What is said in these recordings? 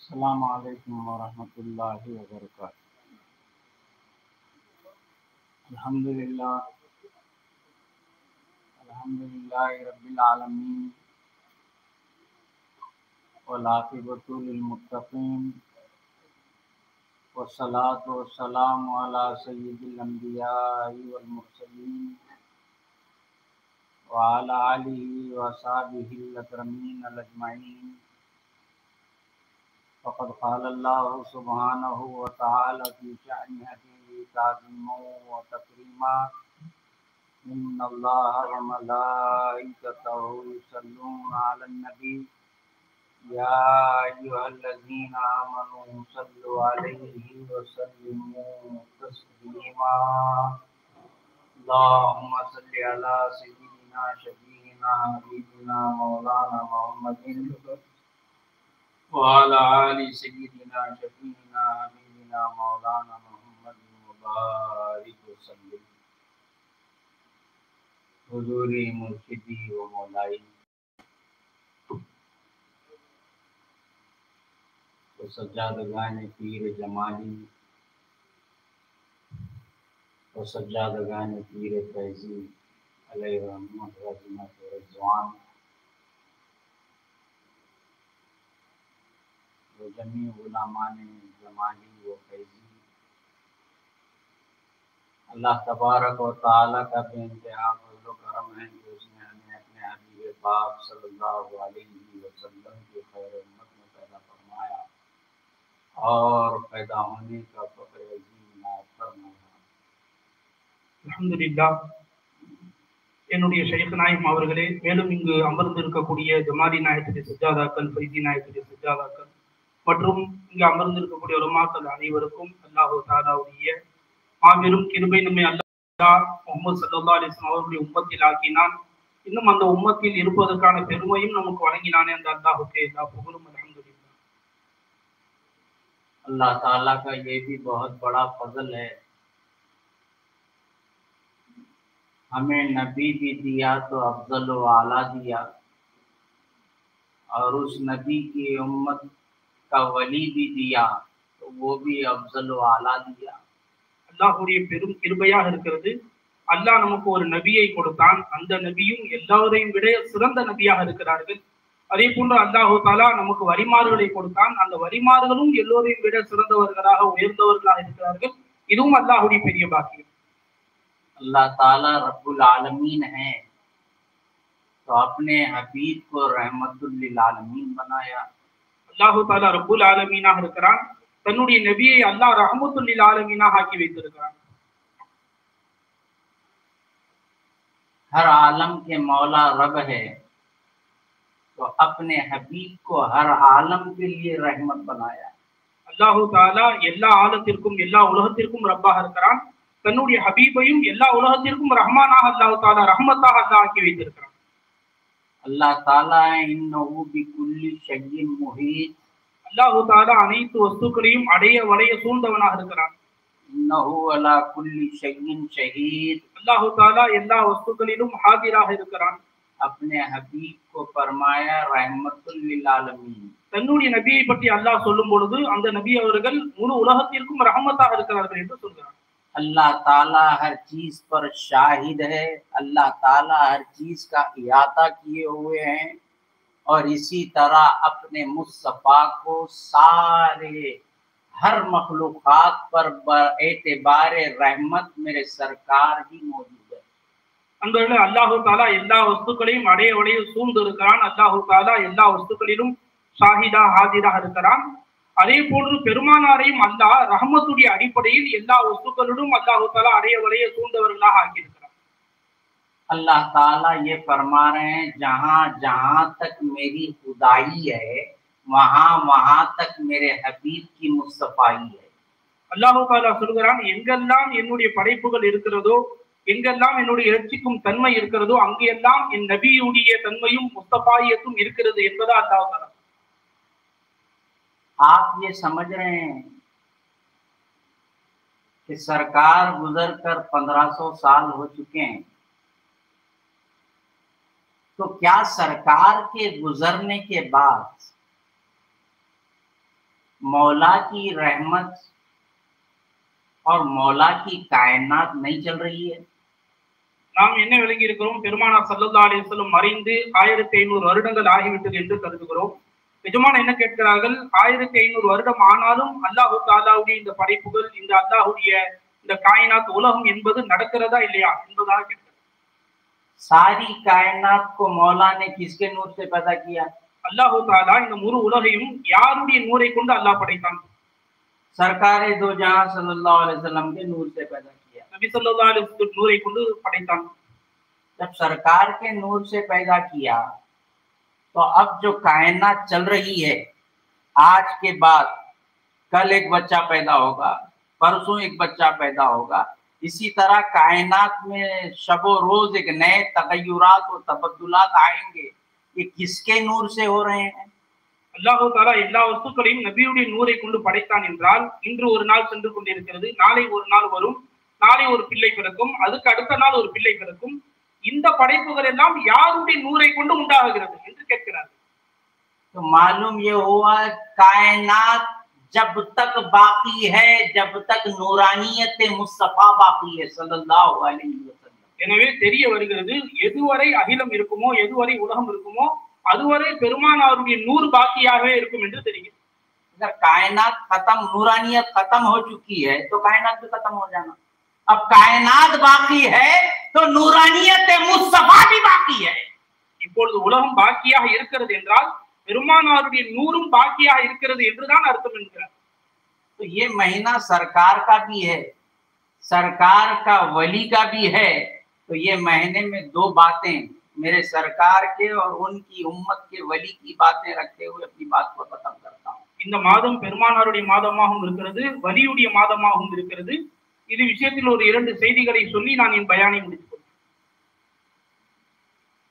अस्सलामु अलैकुम वरहमतुल्लाहि वबरकातुहू। अल्हम्दुलिल्लाहि रब्बिल आलमीन वल आक़िबतु लिल मुत्तक़ीन वस्सलातु वस्सलामु अला सय्यिदिल अंबियाइ वल मुरसलीन व अला आलिहि व अस्हाबिहिल अकरमीन अजमईन। फ़क़द क़ाल अल्लाहु सुब्हानहु व तआला फ़ी शअनि हबीबिही ताज़ीमन व तकरीमा। इन्नल्लाह व मलाइकतहु युसल्लूना अलन नबी या अय्युहल्लज़ीना आमनू सल्लु अलैहि व सल्लिमू तस्लीमा। अल्लाहुम्मा सल्लि अला सय्यिदिना शफीना हबीबिना मौलाना मुहम्मदिन व अला आलि सय्यिदिना शफीना हबीबिना मौलाना मुहम्मदिन व बारिक वसल्लिम। हुज़ूरी मुर्शिदी व मौलाई व सज्जादगान पीर जमाली व सज्जादगान पीर फैज़ी अलैहि रहमत व रहमत व रिज़वान व जमी उलमाए जमाली व फैज़ी। अल्लाह तबारक व तआला का बेइंतहा फज़्ल व करम है कि उसने हमें अपने हबीब पाक सल्लल्लाहु अलैहि वसल्लम के खैर उम्मत में पैदा फरमाया और पैदा होने का फ़ख्र अज़ीम इनायत फरमाया। அல்ஹம்துலில்லாஹ். என்னுடைய ஷைக் நாயகம் அவர்களே, மேலும் இங்கு அமர்ந்திருக்கக்கூடிய ஜமாலி நாயகத்துடைய சஜ்ஜாதாக்கள், ஃபைசி நாயகத்துடைய சஜ்ஜாதாக்கள் மற்றும் இங்கு அமர்ந்திருக்கக்கூடிய உலமாக்கள் அனைவருக்கும் அல்லாஹு தஆலாவுடைய மாபெரும் கிருபை. நம்மை அல்லாஹ் முஹம்மது ஸல்லல்லாஹு அலைஹி வஸல்லம் அவர்களுடைய உம்மத்தில் ஆக்கினான். இன்னும் அந்த உம்மத்தில் இருப்பதற்கான பெருமையும் நமக்கு வழங்கினானே அந்த அல்லாஹுக்கு எல்லா புகழும். அல்ஹம்துலில்லாஹ். अल्लाह ताला का ये भी बहुत बड़ा फजल है, हमें नबी भी दिया तो अफजल व आला दिया, और उस नबी की उम्मत का वली भी दिया तो वो भी अफजल व आला दिया। அல்லாஹ்வுடைய பெரும் கிருபையாக இருக்கிறது. அல்லாஹ் நமக்கு ஒரு நபியை கொடுத்தான். அந்த நபியும் எல்லாரையும் விட சிறந்த நபியாக இருக்கிறார்கள். அதே போன்று அல்லாஹு தஆலா நமக்கு வரிமார்களை கொடுத்தான். அந்த வரிமார்களும் எல்லோரையும் விட சிறந்தவர்களாக உயர்ந்தவர்களாக இருக்கிறார்கள். இதுவும் அல்லாஹ்வுடைய பெரிய பாக்கியம். अल्लाह ताला रब्बुल आलमीन है तो अपने हबीब को रहमतुल लिल आलमीन बनाया। அல்லாஹு தஆலா ரப்புல் ஆலமீனாக இருக்கிறான். தன்னுடைய நபியை அல்லாஹ் ரஹ்மத்துல் லில் ஆலமீனாக ஆக்கி வைத்திருக்கிறான். हर आलम के मौला रब है तो अपने हबीब को हर आलम के लिए रहमत बनाया। அல்லாஹு தஆலா எல்லா ஆலத்திற்கும் எல்லா உலகத்திற்கும் ரப்பாக இருக்கிறான். தன்னுடைய ஹபீபையும் எல்லா உலகத்திற்கும் ரஹ்மானாக அல்லாஹு தஆலா ரஹ்மத்தாக அல்லாஹ் ஆக்கி வைத்திருக்கிறான். अल्लाह ताला इन्नहु बिकुल्लि शैइन मुहीत, அல்லாஹு தஆலா அனைத்து வஸ்துக்களையும் அடைய வளைய சூழ்ந்தவனாக இருக்கிறான். इन्नहु अला कुल्लि शैइन शहीद, அல்லாஹு தஆலா எல்லா வஸ்துக்களிலும் ஹாதிராக இருக்கிறான். अपने हबीब को फरमाया रहमतुल लिल आलमीन। தன்னுடைய நபியை பற்றி அல்லாஹ் சொல்லும் பொழுது அந்த நபி அவர்கள் முழு உலகத்திற்கும் ரஹமத்தாக இருக்கிறார்கள் என்று சொல்கிறார். अल्लाह ताला हर चीज पर शाहिद है, अल्लाह ताला हर चीज का इहाता किए हुए हैं, और इसी तरह अपने मुस्तफा को सारे हर मखलूकात पर एतबार रहमत मेरे सरकार ही मौजूद है। அன்பர்களே, அல்லாஹு தஆலா எல்லா வஸ்துக்களையும் அடைய வளைய சூழ்ந்து இருக்கிறான். அல்லாஹு தஆலா எல்லா வஸ்துக்களிலும் ஷாஹிதா ஹாதிராக இருக்கிறான். அதே போன்று பெருமானாரையும் அல்லாஹ் ரஹமத்துடைய அடிப்படையில் எல்லா வஸ்துக்களிலும் அல்லாஹு தஆலா அடைய வளைய சூழ்ந்தவர்களாக ஆக்கியிருக்கிறார். अल्लाह ताला ये फरमा रहे हैं, जहाँ जहाँ तक मेरी खुदाई है वहाँ वहाँ तक मेरे हबीब की मुस्तफाई है। அல்லாஹு தஆலா சொல்கிறான், எங்கெல்லாம் என்னுடைய படைப்புகள் இருக்கிறதோ, எங்கெல்லாம் என்னுடைய இரட்சிக்கும் தன்மை இருக்கிறதோ, அங்கெல்லாம் என் நபியுடைய தன்மையும் முஸ்தபாயியத்தும் இருக்கிறது என்பதா அல்லாஹ் தஆலா. आप ये समझ रहे हैं कि सरकार गुजर कर 1500 साल हो चुके हैं, तो क्या सरकार के गुजरने के बाद मौला की रहमत और मौला की कायनात नहीं चल रही है। நாம் என்ன விளங்கி இருக்கிறோம்? பெருமானார் ஸல்லல்லாஹு அலைஹி வஸல்லம் மறைந்து 1500 வருடங்கள் ஆகிவிட்டது என்று கருதுகிறோம். எஜமான் என்ன கேட்கிறார்கள்? 1500 வருடம் ஆனாலும் அல்லாஹ் தஆலாவுடைய இந்த படைப்புகள், இந்த அல்லாஹ்வுடைய இந்த காயினாத் உலகம் என்பது நடக்கிறதா இல்லையா என்பதாக கேட்கிறார். सारी कायनात को मौला ने किसके नूर से पैदा किया? அல்லாஹ் தஆலா இந்த முழு உலகையும் யாருடைய நூரை கொண்டு அல்லாஹ் படைத்தான்? सरकारे दो जहां सल्लल्लाहु अलैहि वसल्लम के नूर से पैदा किया। நபி ஸல்லல்லாஹு அலைஹி வஸல்லம் நூரை கொண்டு படைத்தான். जब सरकार के नूर से पैदा किया तो अब जो कायनात चल रही है, आज के बाद कल एक बच्चा पैदा होगा, परसों एक बच्चा पैदा होगा, इसी तरह कायनात में शबो रोज एक नए तगय्युरात और तबद्दुलात आएंगे। ये किसके नूर से हो रहे हैं? அல்லாஹ் தஆலா எல்லா வஸ்துக்களையும் நபியுடைய நூரை கொண்டு படைத்தான் என்றால், இன்று ஒரு நாள் சென்று கொண்டிருக்கிறது, நாளை ஒரு நாள் வரும், நாளை ஒரு பிள்ளை பிறக்கும், அதுக்கு அடுத்த நாள் ஒரு பிள்ளை பிறக்கும். இந்த படைப்புகள் எல்லாம் யாருடைய நூரை கொண்டு உண்டாகிறது என்று கேட்கிறார். तो मालूम ये हुआ कायनात जब तक बाकी है, जब तक नूरानियत मुस्तफा बाकी है सल्लल्लाहु अलैहि वसल्लम। எனவே தெரிய வருகிறது, எதுவரை அகிலம் இருக்குமோ, எதுவரை உலகம் இருக்குமோ, அதுவரை பெருமானாருடைய நூறு பாக்கியாகவே இருக்கும் என்று தெரிகிறது. अगर कायनात खत्म, नूरानियत खत्म हो चुकी है तो कायनात भी खत्म हो जाना। अब कायनात बाकी है तो नूरानियत मुस्तफा भी बाकी है। இப்பொழுது உலகம் பாக்கியாக இருக்கிறது என்றால் பெருமானாருடைய நூறும் பாக்கியாக இருக்கிறது என்றுதான் அர்த்தம் என்கிறார். तो ये महीना सरकार का भी है, सरकार का वली का भी है। तो ये महीने में दो बातें मेरे सरकार के और उनकी उम्मत के वली की बातें रखते हुए अपनी बात को खत्म करता हूँ। இந்த மாதம் பெருமானாருடைய மாதமாகவும் இருக்கிறது, வலியுடைய மாதமாகவும் இருக்கிறது. இது விஷயத்தில் ஒரு 2 செய்திகளை சொல்லி நான் என் பயானை முடித்துக் கொள்கிறேன்.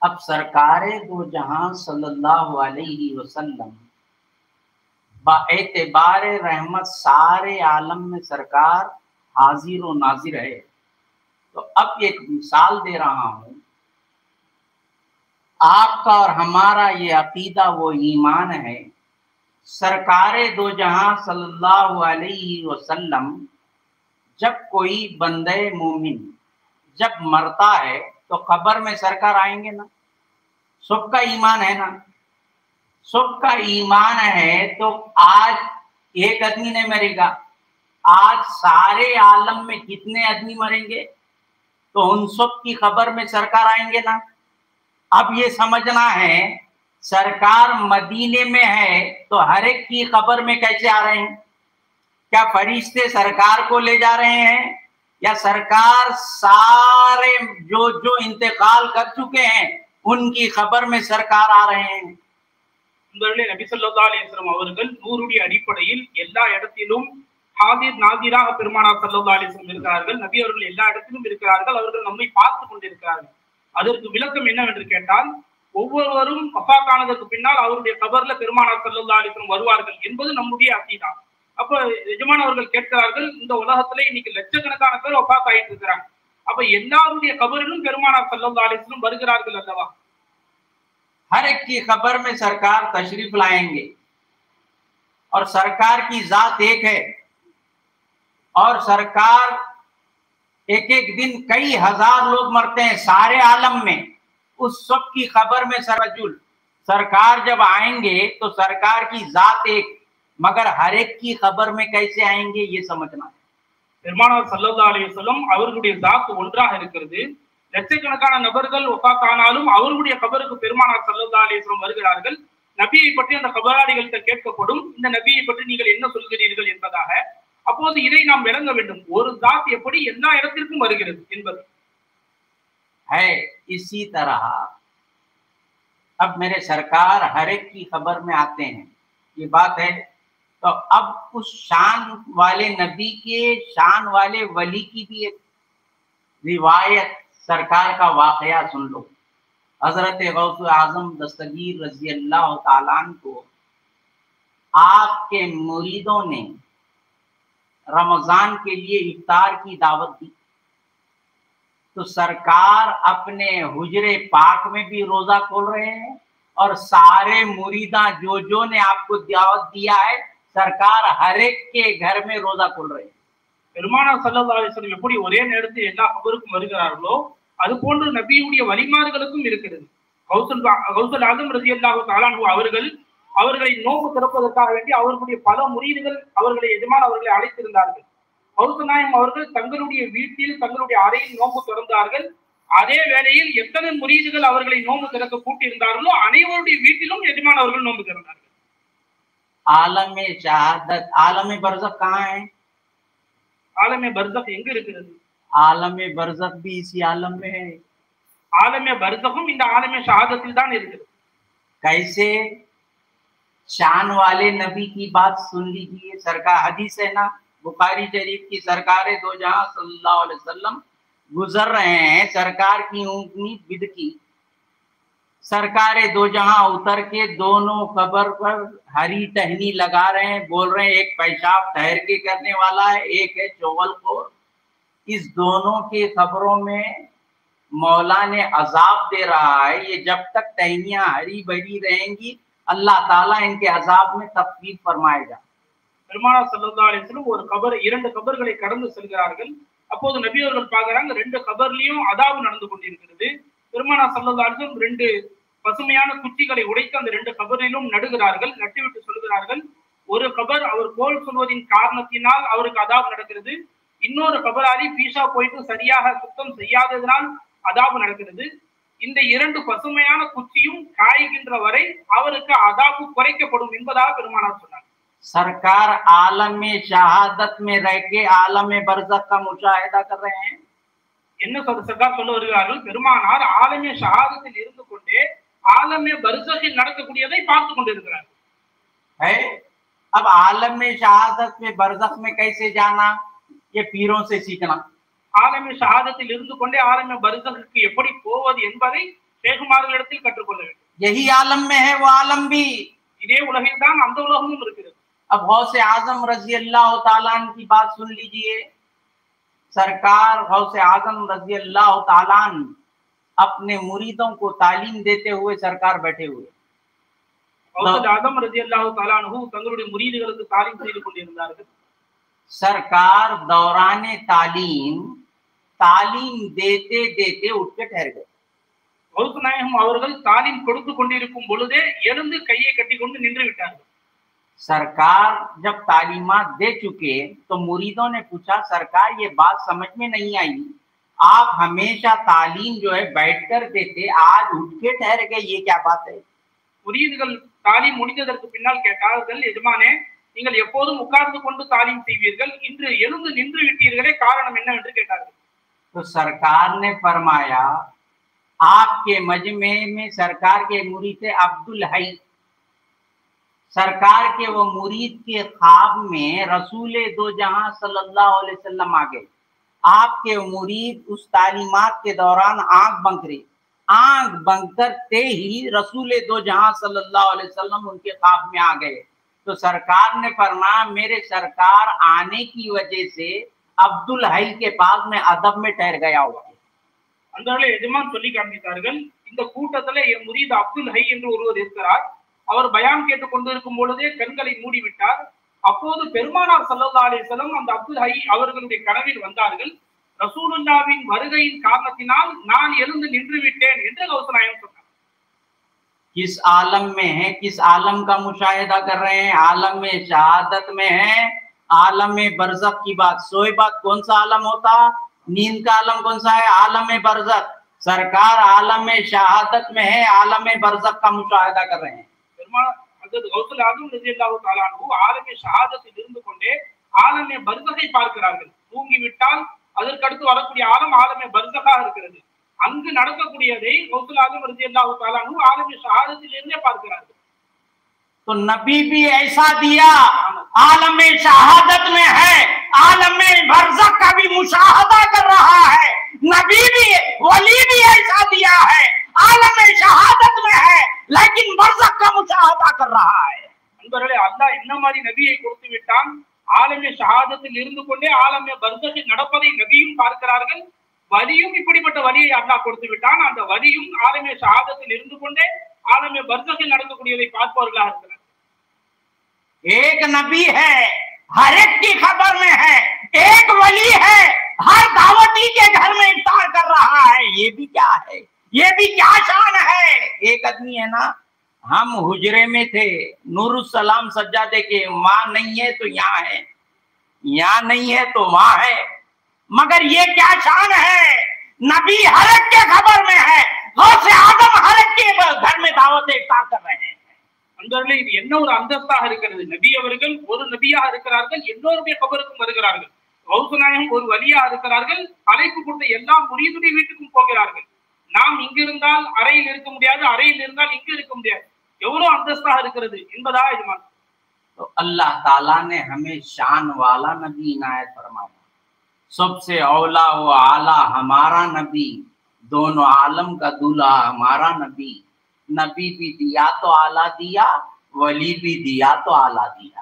अब सरकारे दो जहां सल्लल्लाहु अलैहि वसल्लम बाएतबार रहमत सारे आलम में सरकार हाजिर और नाजिर है। तो अब एक मिसाल दे रहा हूं, आपका और हमारा ये अकीदा वो ईमान है। सरकारे दो जहां सल्लल्लाहु अलैहि वसल्लम जब कोई बंदे मोमिन जब मरता है तो खबर में सरकार आएंगे ना। सबका ईमान है ना, सबका ईमान है। तो आज एक आदमी नहीं मरेगा, आज सारे आलम में कितने आदमी मरेंगे, तो उन सब की खबर में सरकार आएंगे ना। अब ये समझना है, सरकार मदीने में है तो हर एक की खबर में कैसे आ रहे हैं? क्या फरिश्ते सरकार को ले जा रहे हैं, या सरकार सारे जो जो इंतकाल कर चुके हैं उनकी खबर में सरकार आ रहे हैं? நபி ஸல்லல்லாஹு அலைஹி வஸல்லம் அவர்கள் நூறுடைய அடிப்படையில் எல்லா இடத்திலும் ஹாதிர் நாதிராக பெருமானார் ஸல்லல்லாஹு அலைஹி வஸல்லம் இருக்கிறார்கள். நபி அவர்கள் எல்லா இடத்திலும் இருக்கிறார்கள். அவர்கள் நம்மை பார்த்து கொண்டிருக்கிறார்கள். அதற்கு விளக்கம் என்னவென்று கேட்டால், ஒவ்வொருவரும் வஃபாத்தானதற்கு பின்னால் அவருடைய கபர்ல பெருமானார் ஸல்லல்லாஹு அலைஹி வஸல்லம் வருவார்கள் என்பது நம்முடைய அகீதா. அப்ப எஜமான் அவர்கள் கேட்கிறார்கள், இந்த உலகத்துல இன்னைக்கு லட்சக்கணக்கான பேர் வஃபாத் ஆயிட்டு இருக்கிறாங்க, அப்ப எல்லாருடைய கபரிலும் பெருமானார் ஸல்லல்லாஹு அலைஹி வஸல்லம் வருகிறார்கள் அல்லவா? हर एक की खबर में सरकार तशरीफ लाएंगे, और सरकार की जात एक है, और सरकार एक एक दिन कई हजार लोग मरते हैं सारे आलम में। उस सब की खबर में सरकार जब आएंगे तो सरकार की जात एक, मगर हर एक की खबर में कैसे आएंगे ये समझना है। பெருமானார் ஸல்லல்லாஹு அலைஹி வஸல்லம் அவர்களுடைய ஜாத் ஒன்றாக இருக்கிறது. லட்சக்கணக்கான நபர்கள் வஃபாத் ஆனாலும் அவர்களுடைய கபருக்கு பெருமானார் ஸல்லல்லாஹு அலைஹி வஸல்லம் வருகிறார்கள். நபியை பற்றி அந்த கபராளிகள்கிட்ட கேட்கப்படும், இந்த நபியை பற்றி நீங்கள் என்ன சொல்கிறீர்கள் என்பதாக. அப்போது இதை நாம் விளங்க வேண்டும், ஒரு ஜாத் எப்படி எல்லா இடத்திற்கும் வருகிறது என்பது है। इसी तरह अब मेरे सरकार हर एक की खबर में आते हैं, ये बात है। तो अब उस शान वाले नबी के शान वाले वली की भी एक रिवायत, सरकार का वाकया सुन लो। हजरत गौस आजम दस्तगीर रजी अल्लाह ताला को आपके मुरीदों ने रमजान के लिए इफ्तार की दावत दी, तो सरकार अपने हुजरे पाक में भी रोजा खोल रहे हैं, और सारे मुरीदा जो ने आपको दावत दिया है सरकार हर एक के घर में रोजा खोल रहे हैं। பெருமானார் ஸல்லல்லாஹு அலைஹி வஸல்லம் எப்படி ஒரே நேரத்தில் எல்லா கபருக்கும் வருகிறார்களோ அது போன்று நபியுடைய வழிமார்களுக்கும் இருக்கிறது. கௌசல் ஆதம் ரலியல்லாஹு தஆலா அன்ஹு அவர்களை நோன்பு திறப்பதற்காக வேண்டி அவர்களுடைய பல முரீதுகள் அவர்களை அவர்களை அழைத்திருந்தார்கள். கௌசல் நாயகம் அவர்கள் தங்களுடைய வீட்டில் தங்களுடைய அறையில் நோன்பு திறந்தார்கள். அதே வேளையில் எத்தனை முரீதுகள் அவர்களை நோன்பு திறக்க கூட்டியிருந்தார்களோ அனைவருடைய வீட்டிலும் எஜமான் அவர்கள் நோன்பு திறந்தார்கள். आलम शहादत आलम बरज़ख कहाँ है? आलम बरज़ख எங்க இருக்கிறது? आलम बरज़ख भी इसी आलम में है। आलम बरज़खும் இந்த आलम शहादத்தில் தான் இருக்கிறது। कैसे? शान वाले नबी की बात सुन लीजिए। सरकार हदीस है ना बुखारी शरीफ की, सरकार दो जहां सल्लल्लाहु अलैहि वसल्लम गुजर रहे हैं, सरकार की ऊँटनी बिद की, सरकार दो जहां उतर के दोनों कब्र पर हरी टहनी लगा रहे हैं, बोल रहे हैं एक पेशाब ठहर के करने वाला है, एक है चौवल को। इस दोनों के खबरों में मौला ने अजाब दे रहा है। ये जब तक टहनियां हरी भरी रहेंगी अल्लाह ताला इनके अजाब में तखफीफ फरमाएगा। பெருமானார் ஸல்லல்லாஹு அலைஹி வஸல்லம் ஒரு கபர் இரண்டு கபர்களை கடந்து செல்கிறார்கள். அப்போது நபி அவர்கள் பார்க்கறாங்க ரெண்டு கபர்லயும் அதாபு நடந்து கொண்டிருக்கிறது. பெருமானார் ஸல்லல்லாஹு அலைஹி வஸல்லம் ரெண்டு பசுமையான குச்சிகளை உடைத்து அந்த ரெண்டு கபரிலும் நடுகிறார்கள். நட்டுவிட்டு சொல்கிறார்கள், ஒரு கபர் அவர் கோல் சொல்வதின் காரணத்தினால் அவருக்கு அதாபு நடக்கிறது, இன்னொரு கபராளி பீஷா போயிட்டு சரியாக சுத்தம் செய்யாததனால் அதாபு நடக்கிறது. இந்த இரண்டு பசுமையான குச்சியும் காய்கின்ற வரை அவருக்கு அதாபு குறைக்கப்படும் என்பதாக பெருமானார் சொன்னார். सरकार आलम शहादत में रह के आलम बरज़ख का मुशाहिदा कर रहे हैं। என்ன सरकार சொல்ல வருகிறார்கள், பெருமானார் ஆலமே ஷஹாதத்தில் இருந்து கொண்டே ஆலமே பர்ஸகில் நடக்கக்கூடியதை பார்த்து கொண்டிருக்கிறார்கள். है अब आलम शहादत में बरज़ख में कैसे जाना? ये पीरों से सीखना। ஆலமே ஷஹாதத்தில் இருந்து கொண்டே ஆலமே பர்ஸகிற்கு எப்படி போவது என்பதை ஷேகுமார்களிடத்தில் கற்றுக்கொள்ள வேண்டும். यही आलम में है वो आलम भी। இதே உலகில் தான் அந்த உலகமும் இருக்கிறது. अब गौसे आजम रजी अल्लाह तआला अन्हु की बात सुन लीजिए। सरकार गौसे आजम रजी अल्लाह तआला अन्हु अपने मुरीदों को तालीम देते हुए सरकार बैठे हुए। गौसे आजम रजी अल्लाह तआला अन्हु தங்களுடைய முரீதுகளுக்கு தாலீம் செய்து கொண்டிருந்தார்கள். सरकार दौराने तालीम देते देते उठ के ठहर गए। கௌஸ் நாயகம் அவர்கள் தாலீம் கொடுத்து கொண்டிருக்கும் பொழுதே எழுந்து கையை கட்டிக்கொண்டு நின்று விட்டார்கள். सरकार जब तालीमात दे चुके तो मुरीदों ने पूछा, सरकार ये बात समझ में नहीं आई, आप हमेशा तालीम जो है बैठकर देते, आज उठ के ठहर गए, ये क्या बात है? முரீதுகள் தாலீம் முடிந்ததற்கு பின்னால் கேட்டார்கள், எஜமானே நீங்கள் எப்போதும் உட்கார்ந்து கொண்டு தாலீம் செய்வீர்கள், இன்று எழுந்து நின்று விட்டீர்களே, காரணம் என்ன என்று கேட்டார்கள். तो सरकार ने फरमाया, आपके मजमे में सरकार के मुरीद थे अब्दुल हई, सरकार के वो मुरीद के ख्वाब में रसूल दो जहां सल्लल्लाहु अलैहि वसल्लम आ गए। आपके मुरीद उस तालीमात के दौरान आंख बंद करते ही रसूल दो जहां सल्लल्लाहु अलैहि वसल्लम उनके ख्वाब में आ गए। तो सरकार ने फरमाया, मेरे सरकार आने की वजह से अब्दुल हई के पास में अदब में ठहर गया हुआ। அந்த எஜமான் சொல்லி காண்பித்தார்கள், இந்த கூட்டத்துல என் முரீத் அப்துல் ஹை என்று ஒருவர் இருக்கிறார், அவர் பயான் கேட்டுக் கொண்டிருக்கும் பொழுதே கண்களை மூடிவிட்டார். அப்போது பெருமானார் ஸல்லல்லாஹு அலைஹி வஸல்லம் அந்த அப்துல் ஹை அவர்களுடைய கனவில் வந்தார்கள். ரசூலுல்லாஹ்வின் வருகையின் காரணத்தினால் நான் எழுந்து நின்று விட்டேன் என்று கௌஸ் நாயகம் சொன்னார். किस आलम में है, किस आलम का मुशाहिदा कर रहे हैं? आलम में शहादत में है, आलम में बरज़ख की बात। सोई बात कौन सा आलम होता? नींद का आलम कौन सा है? आलम बरज़ख। सरकार आलम शहादत में है, आलम बरज़ख का मुशाहिदा कर रहे हैं। கௌசுல் ஆதம் ரலியல்லாஹு தஆலா அன்ஹு ஆலமே ஷஹாதத்தில் இருந்து கொண்டே ஆலமே பர்ஸகை பார்க்கிறார்கள். தூங்கிவிட்டால் அதற்கு அடுத்து வரக்கூடிய ஆலம் ஆலமே பர்ஸகாக இருக்கிறது. அங்கு நடக்கக்கூடியதை கௌசுல் ஆதம் ரலியல்லாஹு தஆலா அன்ஹு ஆலமே ஷஹாதத்தில் இருந்தே பார்க்கிறார்கள். तो नबी भी ऐसा दिया, आलम शहादत में है, आलम बरज़ख का भी मुशाहदा कर रहा है। नबी भी वली भी ऐसा दिया है, आलम शहादत में है लेकिन बरज़ख का मुशाहदा कर रहा है। அன்பர்களே, அல்லாஹ் என்ன மாதிரி நபியை கொடுத்து விட்டான், ஆலமே ஷஹாதத்தில் இருந்து கொண்டே ஆலமே பர்ஸகில் நடப்பதை நபியும் பார்க்கிறார்கள், வலியும் இப்படிப்பட்ட வலியை அல்லாஹ் கொடுத்து விட்டான். அந்த வலியும் ஆலமே ஷஹாதத்தில் இருந்து கொண்டே ஆலமே பர்ஸகில் நடக்கக்கூடியதை பார்ப்பவர்களாக இருக்கிறார். एक नबी है, हर एक की खबर में है, एक वली है, हर दावती के घर में इफ्तार कर रहा है। ये भी क्या है, ये भी क्या शान है। एक आदमी है ना, हम हुजरे में थे, नूरुस्सलाम सज्जादे के, माँ नहीं है तो यहाँ है, यहाँ नहीं है तो वहां है, मगर ये क्या शान है। नबी हर एक के खबर में है, गौसे आदम हर एक के घर में दावत इफ्तार कर रहे हैं। அன்பர்களே, இது என்ன ஒரு அந்தஸ்தாக இருக்கிறது. நபி அவர்கள் ஒரு நபியாக இருக்கிறார்கள், எல்லோருடைய கபருக்கும் வருகிறார்கள். கௌசுநாயகம் ஒரு வலியா இருக்கிறார்கள், அழைப்பு கொடுத்த எல்லா முரீதுடைய வீட்டுக்கும் போகிறார்கள். நாம் இங்கிருந்தால் அறையில் இருக்க முடியாது, அறையில் இருந்தால் இங்கு இருக்க முடியாது. எவ்வளவு அந்தஸ்தாக இருக்கிறது என்பதா இது. तो अल्लाह ताला ने हमें शान वाला नबी इनायत फरमाया। सबसे औला व आला हमारा नबी, दोनों आलम का दूल्हा हमारा नबी। नबी भी दिया तो आला दिया, वली भी दिया तो आला दिया।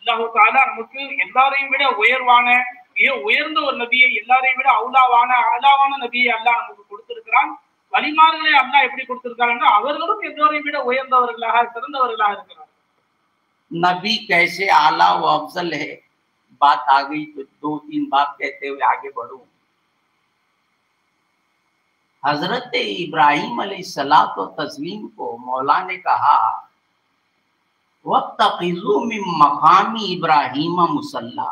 அல்லாஹ் தஆலா நமக்கு எல்லாரையும் விட உயர்ந்த ஒரு நபியை, எல்லாரையும் விட ஆலாவான நபியை அல்லாஹ் நமக்கு கொடுத்திருக்கிறான். வலிமார்களை அல்லாஹ் எப்படி கொடுத்திருக்காருன்னா, அவர்களும் எல்லோரையும் விட உயர்ந்தவர்களாக, சிறந்தவர்களாக இருக்கிறார். नबी कैसे आला व अफजल है, बात आ गई तो 2-3 बात कहते हुए आगे बढ़ूं। हजरत इब्राहिम अलैहिस्सलात व तस्लीम को मौला ने कहा, वत्तखिज़ू मिन मकामी इब्राहिम मुसल्ला।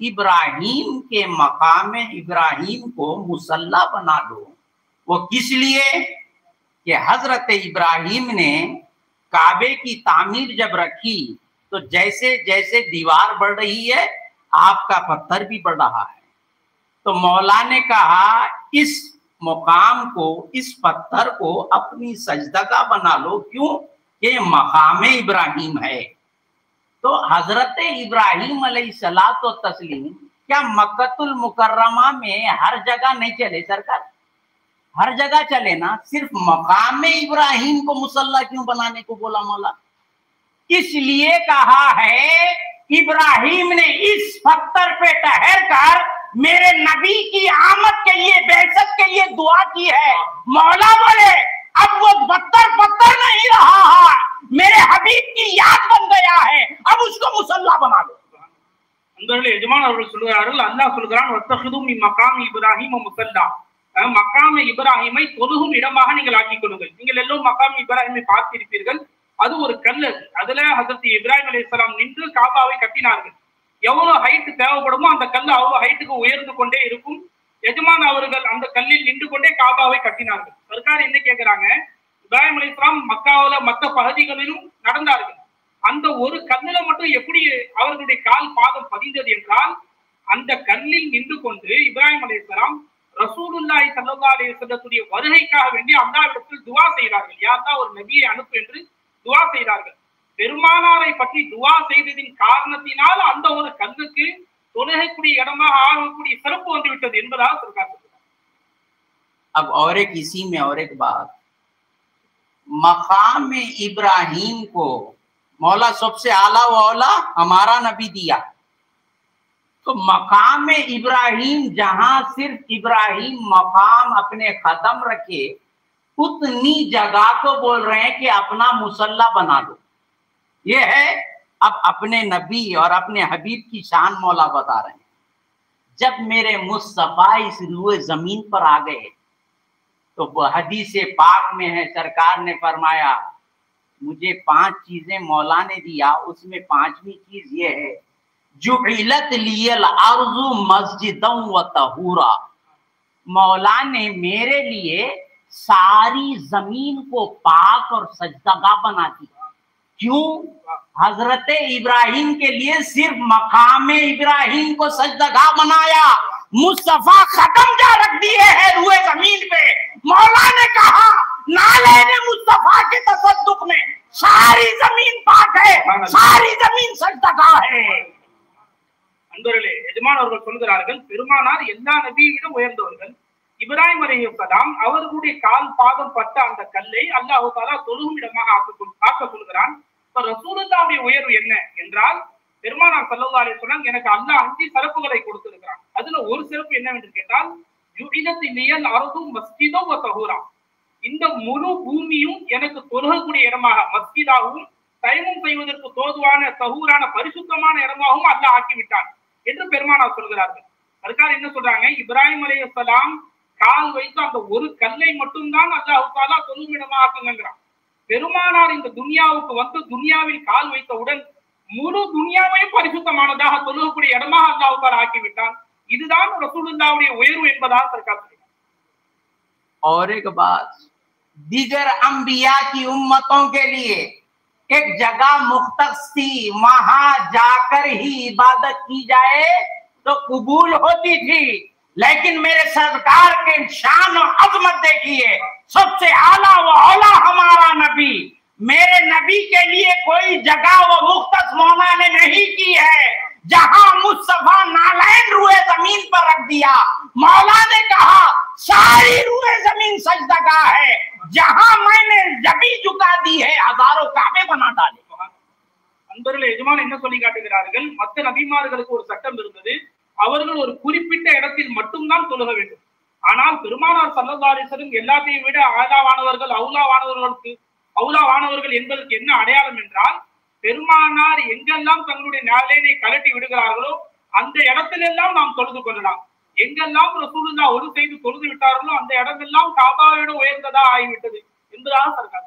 इब्राहिम के मकाम इब्राहिम को मुसल्ला बना दो। वो किस लिए कि हजरत इब्राहिम ने काबे की तामीर जब रखी तो जैसे जैसे दीवार बढ़ रही है, आपका पत्थर भी बढ़ रहा है। तो मौला ने कहा, इस मुकाम को, इस पत्थर को अपनी सजदगा बना लो। क्यों? ये मकाम इब्राहिम है। तो हजरत इब्राहिम अलैहिस्सलात व तस्लीम क्या मक्कतुल मुकर्रमा में हर जगह नहीं चले सरकार? हर जगह चले ना, सिर्फ मकाम इब्राहिम को मुसल्ला क्यों बनाने को बोला मौला? इसलिए कहा है, इब्राहिम ने इस पत्थर पे ठहर कर मेरे नबी की आमद के लिए, बेइज्जत के लिए दुआ की है। मौला बोले, अब वो पत्थर नहीं रहा है, मेरे हबीब की याद बन गया है, अब उसको मुसल्ला बना दो। அன்பர்களே, எஜமான் அவர்கள் சொல்கிறார்கள், அல்லாஹ் சொல்கிறான், வத்தஹிது மின் மகாமி இப்ராஹிம் முஸல்லா. மக்காம இப்ராஹிமை தொழுகும் இடமாக நீங்கள் ஆக்கிக் கொள்ளுங்கள். நீங்கள் எல்லோரும் மக்காம இப்ராஹிமை பார்த்திருப்பீர்கள். அது ஒரு கல். அதுல ஹஜரத் இப்ராஹிம் அலைஹிஸ்ஸலாம் நின்று காபாவை கட்டினார்கள். எவ்வளவு ஹைட் தேவைப்படுமோ அந்த கல் அவ்வளவு ஹைட்டுக்கு உயர்ந்து கொண்டே இருக்கும். எஜமான் அவர்கள் அந்த கல்லில் நின்று கொண்டே காபாவை கட்டினார்கள். சர்க்கார் என்ன கேட்கிறாங்க, இப்ராஹிம் அலைஹிஸ்ஸலாம் மக்காவுல மற்ற பகுதிகளிலும் நடந்தார்கள். அந்த ஒரு கல்லுல மட்டும் எப்படி அவர்களுடைய கால் பாதம் பதிந்தது என்றால், அந்த கல்லில் நின்று கொண்டு இப்ராஹிம் அலைஹிஸ்ஸலாம் ரசூலுல்லாஹி ஸல்லல்லாஹு அலைஹி வஸல்லத்துடைய வருகைக்காக வேண்டி அல்லாஹ்விடத்தில் துஆ செய்தார்கள். யா அல்லாஹ், ஒரு நபியை அனுப்பு என்று துஆ செய்தார்கள். பெருமானாரை பற்றி துஆ செய்ததின் காரணத்தினால் அந்த ஒரு கல்லுக்கு தொழுகைக்குரிய இடமாக ஆகக்கூடிய சிறப்பு வந்து விட்டது என்பதாக சொல்றாங்க. अब और एक इसी में और एक बात, मकाम इब्राहिम को मौला सबसे आला व औला हमारा नबी दिया। तो मकाम इब्राहिम जहां सिर्फ इब्राहिम मकाम अपने खत्म रखे, उतनी जगह को बोल रहे हैं कि अपना मुसल्ला बना दो। ये है अब अपने नबी और अपने हबीब की शान मौला बता रहे हैं। जब मेरे मुस्तफा इस रुए जमीन पर आ गए तो हदीस पाक में है, सरकार ने फरमाया, मुझे 5 चीजें मौला ने दिया, उसमें 5वीं चीज ये है, जुइलत लियल अर्ज़ु मस्जिदन व तहूरा। मौला ने मेरे लिए सारी जमीन को पाक और सजदगा बना दिया। क्यों? हजरत इब्राहिम के लिए सिर्फ मकाम इब्राहिम को सजदगा बनाया, मुस्तफा खत्म जा रख दिए हैं रुए जमीन पे। मौला ने कहा, नाले ने मुस्तफा के तसद्दुक में सारी जमीन पाक है, सारी जमीन सजदगा है। அன்பர்களே, எஜமான் அவர்கள் சொல்கிறார்கள், பெருமானார் எல்லா நபியை விட உயர்ந்தவர்கள். இப்ராஹிம் அலைஹிஸ்ஸலாம் அவர்களுடைய கால் பாதம் பட்ட அந்த கல்லை அல்லாஹ் தஆலா தொழுகும் இடமாக ஆக்க சொல்கிறான். இப்ப ரசூலுல்லாஹ்வுடைய உயர்வு என்ன என்றால், பெருமானார் ஸல்லல்லாஹு அலைஹி வஸல்லம் எனக்கு அல்லாஹ் 5 சிறப்புகளை கொடுத்திருக்கிறான். அதுல ஒரு சிறப்பு என்னவென்று கேட்டால், ஜுஇலத் லியல் அர்து மஸ்ஜிதன் வ தஹூரா. இந்த முழு பூமியும் எனக்கு தொழுகக்கூடிய இடமாக, மஸ்ஜிதாகவும் தயமம் செய்வதற்கு தோதுவான தகூரான பரிசுத்தமான இடமாகவும் அல்லாஹ் ஆக்கிவிட்டான் என்று பெருமானார் சொல்கிறார்கள். அதுக்காக என்ன சொல்றாங்க, இப்ராஹிம் அலைஹிஸ்ஸலாம் கால் வைத்து அந்த ஒரு கல்லை மட்டும்தான் அல்லாஹ் தஆலா தொழும் இடமாக ஆக்குங்கிறான். பெருமானார் இந்த துன்யாவுக்கு வந்து துன்யாவில் கால் வைத்தவுடன் முழு துன்யாவையும் பரிசுத்தமானதாக தொழுகக்கூடிய இடமாக அல்லாஹ் தஆலா ஆக்கிவிட்டான். இதுதான் ரசூலுல்லாஹ்வுடைய உயர்வு என்பதாக सरकार சொல்றாங்க. और एक बात, दीगर अंबिया की उम्मतों के लिए एक जगह मुख्तस थी, वहां जाकर ही इबादत की जाए तो कबूल होती थी, लेकिन मेरे सरकार के शान और अजमत देखिए, सबसे आला व औला हमारा नबी, मेरे नबी के लिए कोई जगह वो मुख्तस मौला ने नहीं की है। जहां मुस्तफा नालैन रूए जमीन पर रख दिया, मौला ने कहा सारी रूए जमीन सजदगाह है, जहां मैंने जबी झुका दी है हजारों काबे बना डाले। அன்பர்களே, எஜமான் என்ன சொல்லி காட்டுகிறார்கள், மற்ற நபிமார்களுக்கு ஒரு சட்டம் இருந்தது, அவர்கள் ஒரு குறிப்பிட்ட இடத்தில் மட்டும்தான் தொழுக வேண்டும். ஆனால் பெருமானார் ஸல்லல்லாஹு அலைஹி வஸல்லம் எல்லாத்தையும் விட ஆலாவானவர்கள், அவுலாவானவர்கள் என்பதற்கு என்ன அடையாளம் என்றால், பெருமானார் எங்கெல்லாம் தங்களுடைய நாலேனை கலட்டி விடுகிறார்களோ அந்த இடத்திலெல்லாம் நாம் தொழுது கொள்ளலாம். எங்கெல்லாம் ரசூலுல்லாஹ் ஒரு செய்து தொழுது விட்டார்களோ அந்த இடமெல்லாம் காபாவை விட உயர்ந்ததா ஆகிவிட்டது என்பதாக सरकार।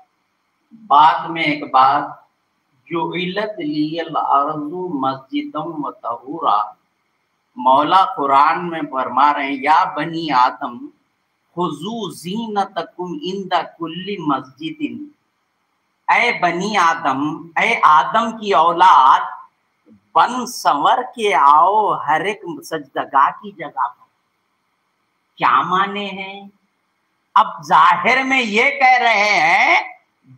बाद में एक बात, जो इल्लत लियल अर्ज़ु मस्जिदम व तहूरा, मौला कुरान में फरमा रहे हैं, या बनी आदम खुजू ज़ीनतकुम इंदा कुल्ली मस्जिदिन, ऐ बनी आदम, ऐ आदम की औलाद, बन संवर के आओ हर एक सजदगाह की जगह पर। क्या माने हैं? अब जाहिर में ये कह रहे हैं,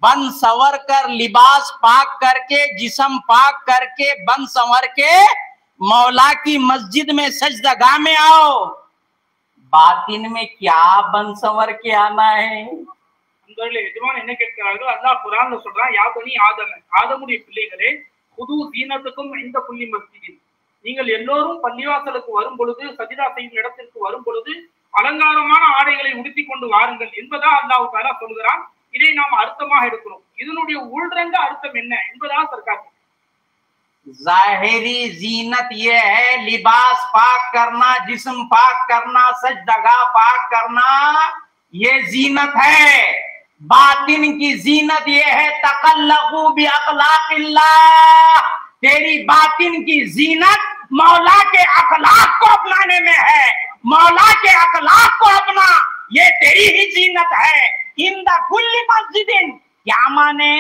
बन संवर कर, लिबास पाक करके, जिस्म पाक करके, बन संवर के मौला की मस्जिद में सजदगाह में आओ। बातिन में क्या बन संवर के आना है? எஜமான் என்ன கேட்கிறார்கள், அல்லாஹ் குர்ஆன்ல சொல்றான், யா பனி ஆதம், ஆதமுடைய பிள்ளைகளே, குது தீனத்துக்கும் இந்த புள்ளி மஸ்ஜிதில், நீங்கள் எல்லோரும் பள்ளிவாசலுக்கு வரும் பொழுது, சஜிதா செய்யும் இடத்திற்கு வரும் பொழுது அலங்காரமான ஆடைகளை உடுத்தி கொண்டு வாருங்கள் என்பதா அல்லாஹ் தஆலா சொல்கிறான். இதை நாம் அர்த்தமாக எடுக்கிறோம். இதனுடைய உள்ரங்க அர்த்தம் என்ன என்பதா सरकार। जाहिरी जीनत ये है, लिबास पाक करना, जिस्म पाक करना, सजदगा पाक करना, ये जीनत है। बातिन की जीनत ये है, तकल्लकू बि अखलाकिल्लाह, तेरी बातिन की जीनत मौला के अखलाक को अपनाने में है। मौला के अखलाक को अपना, ये तेरी ही जीनत है। इंदा कुल्ली मस्जिदिन, क्या माने?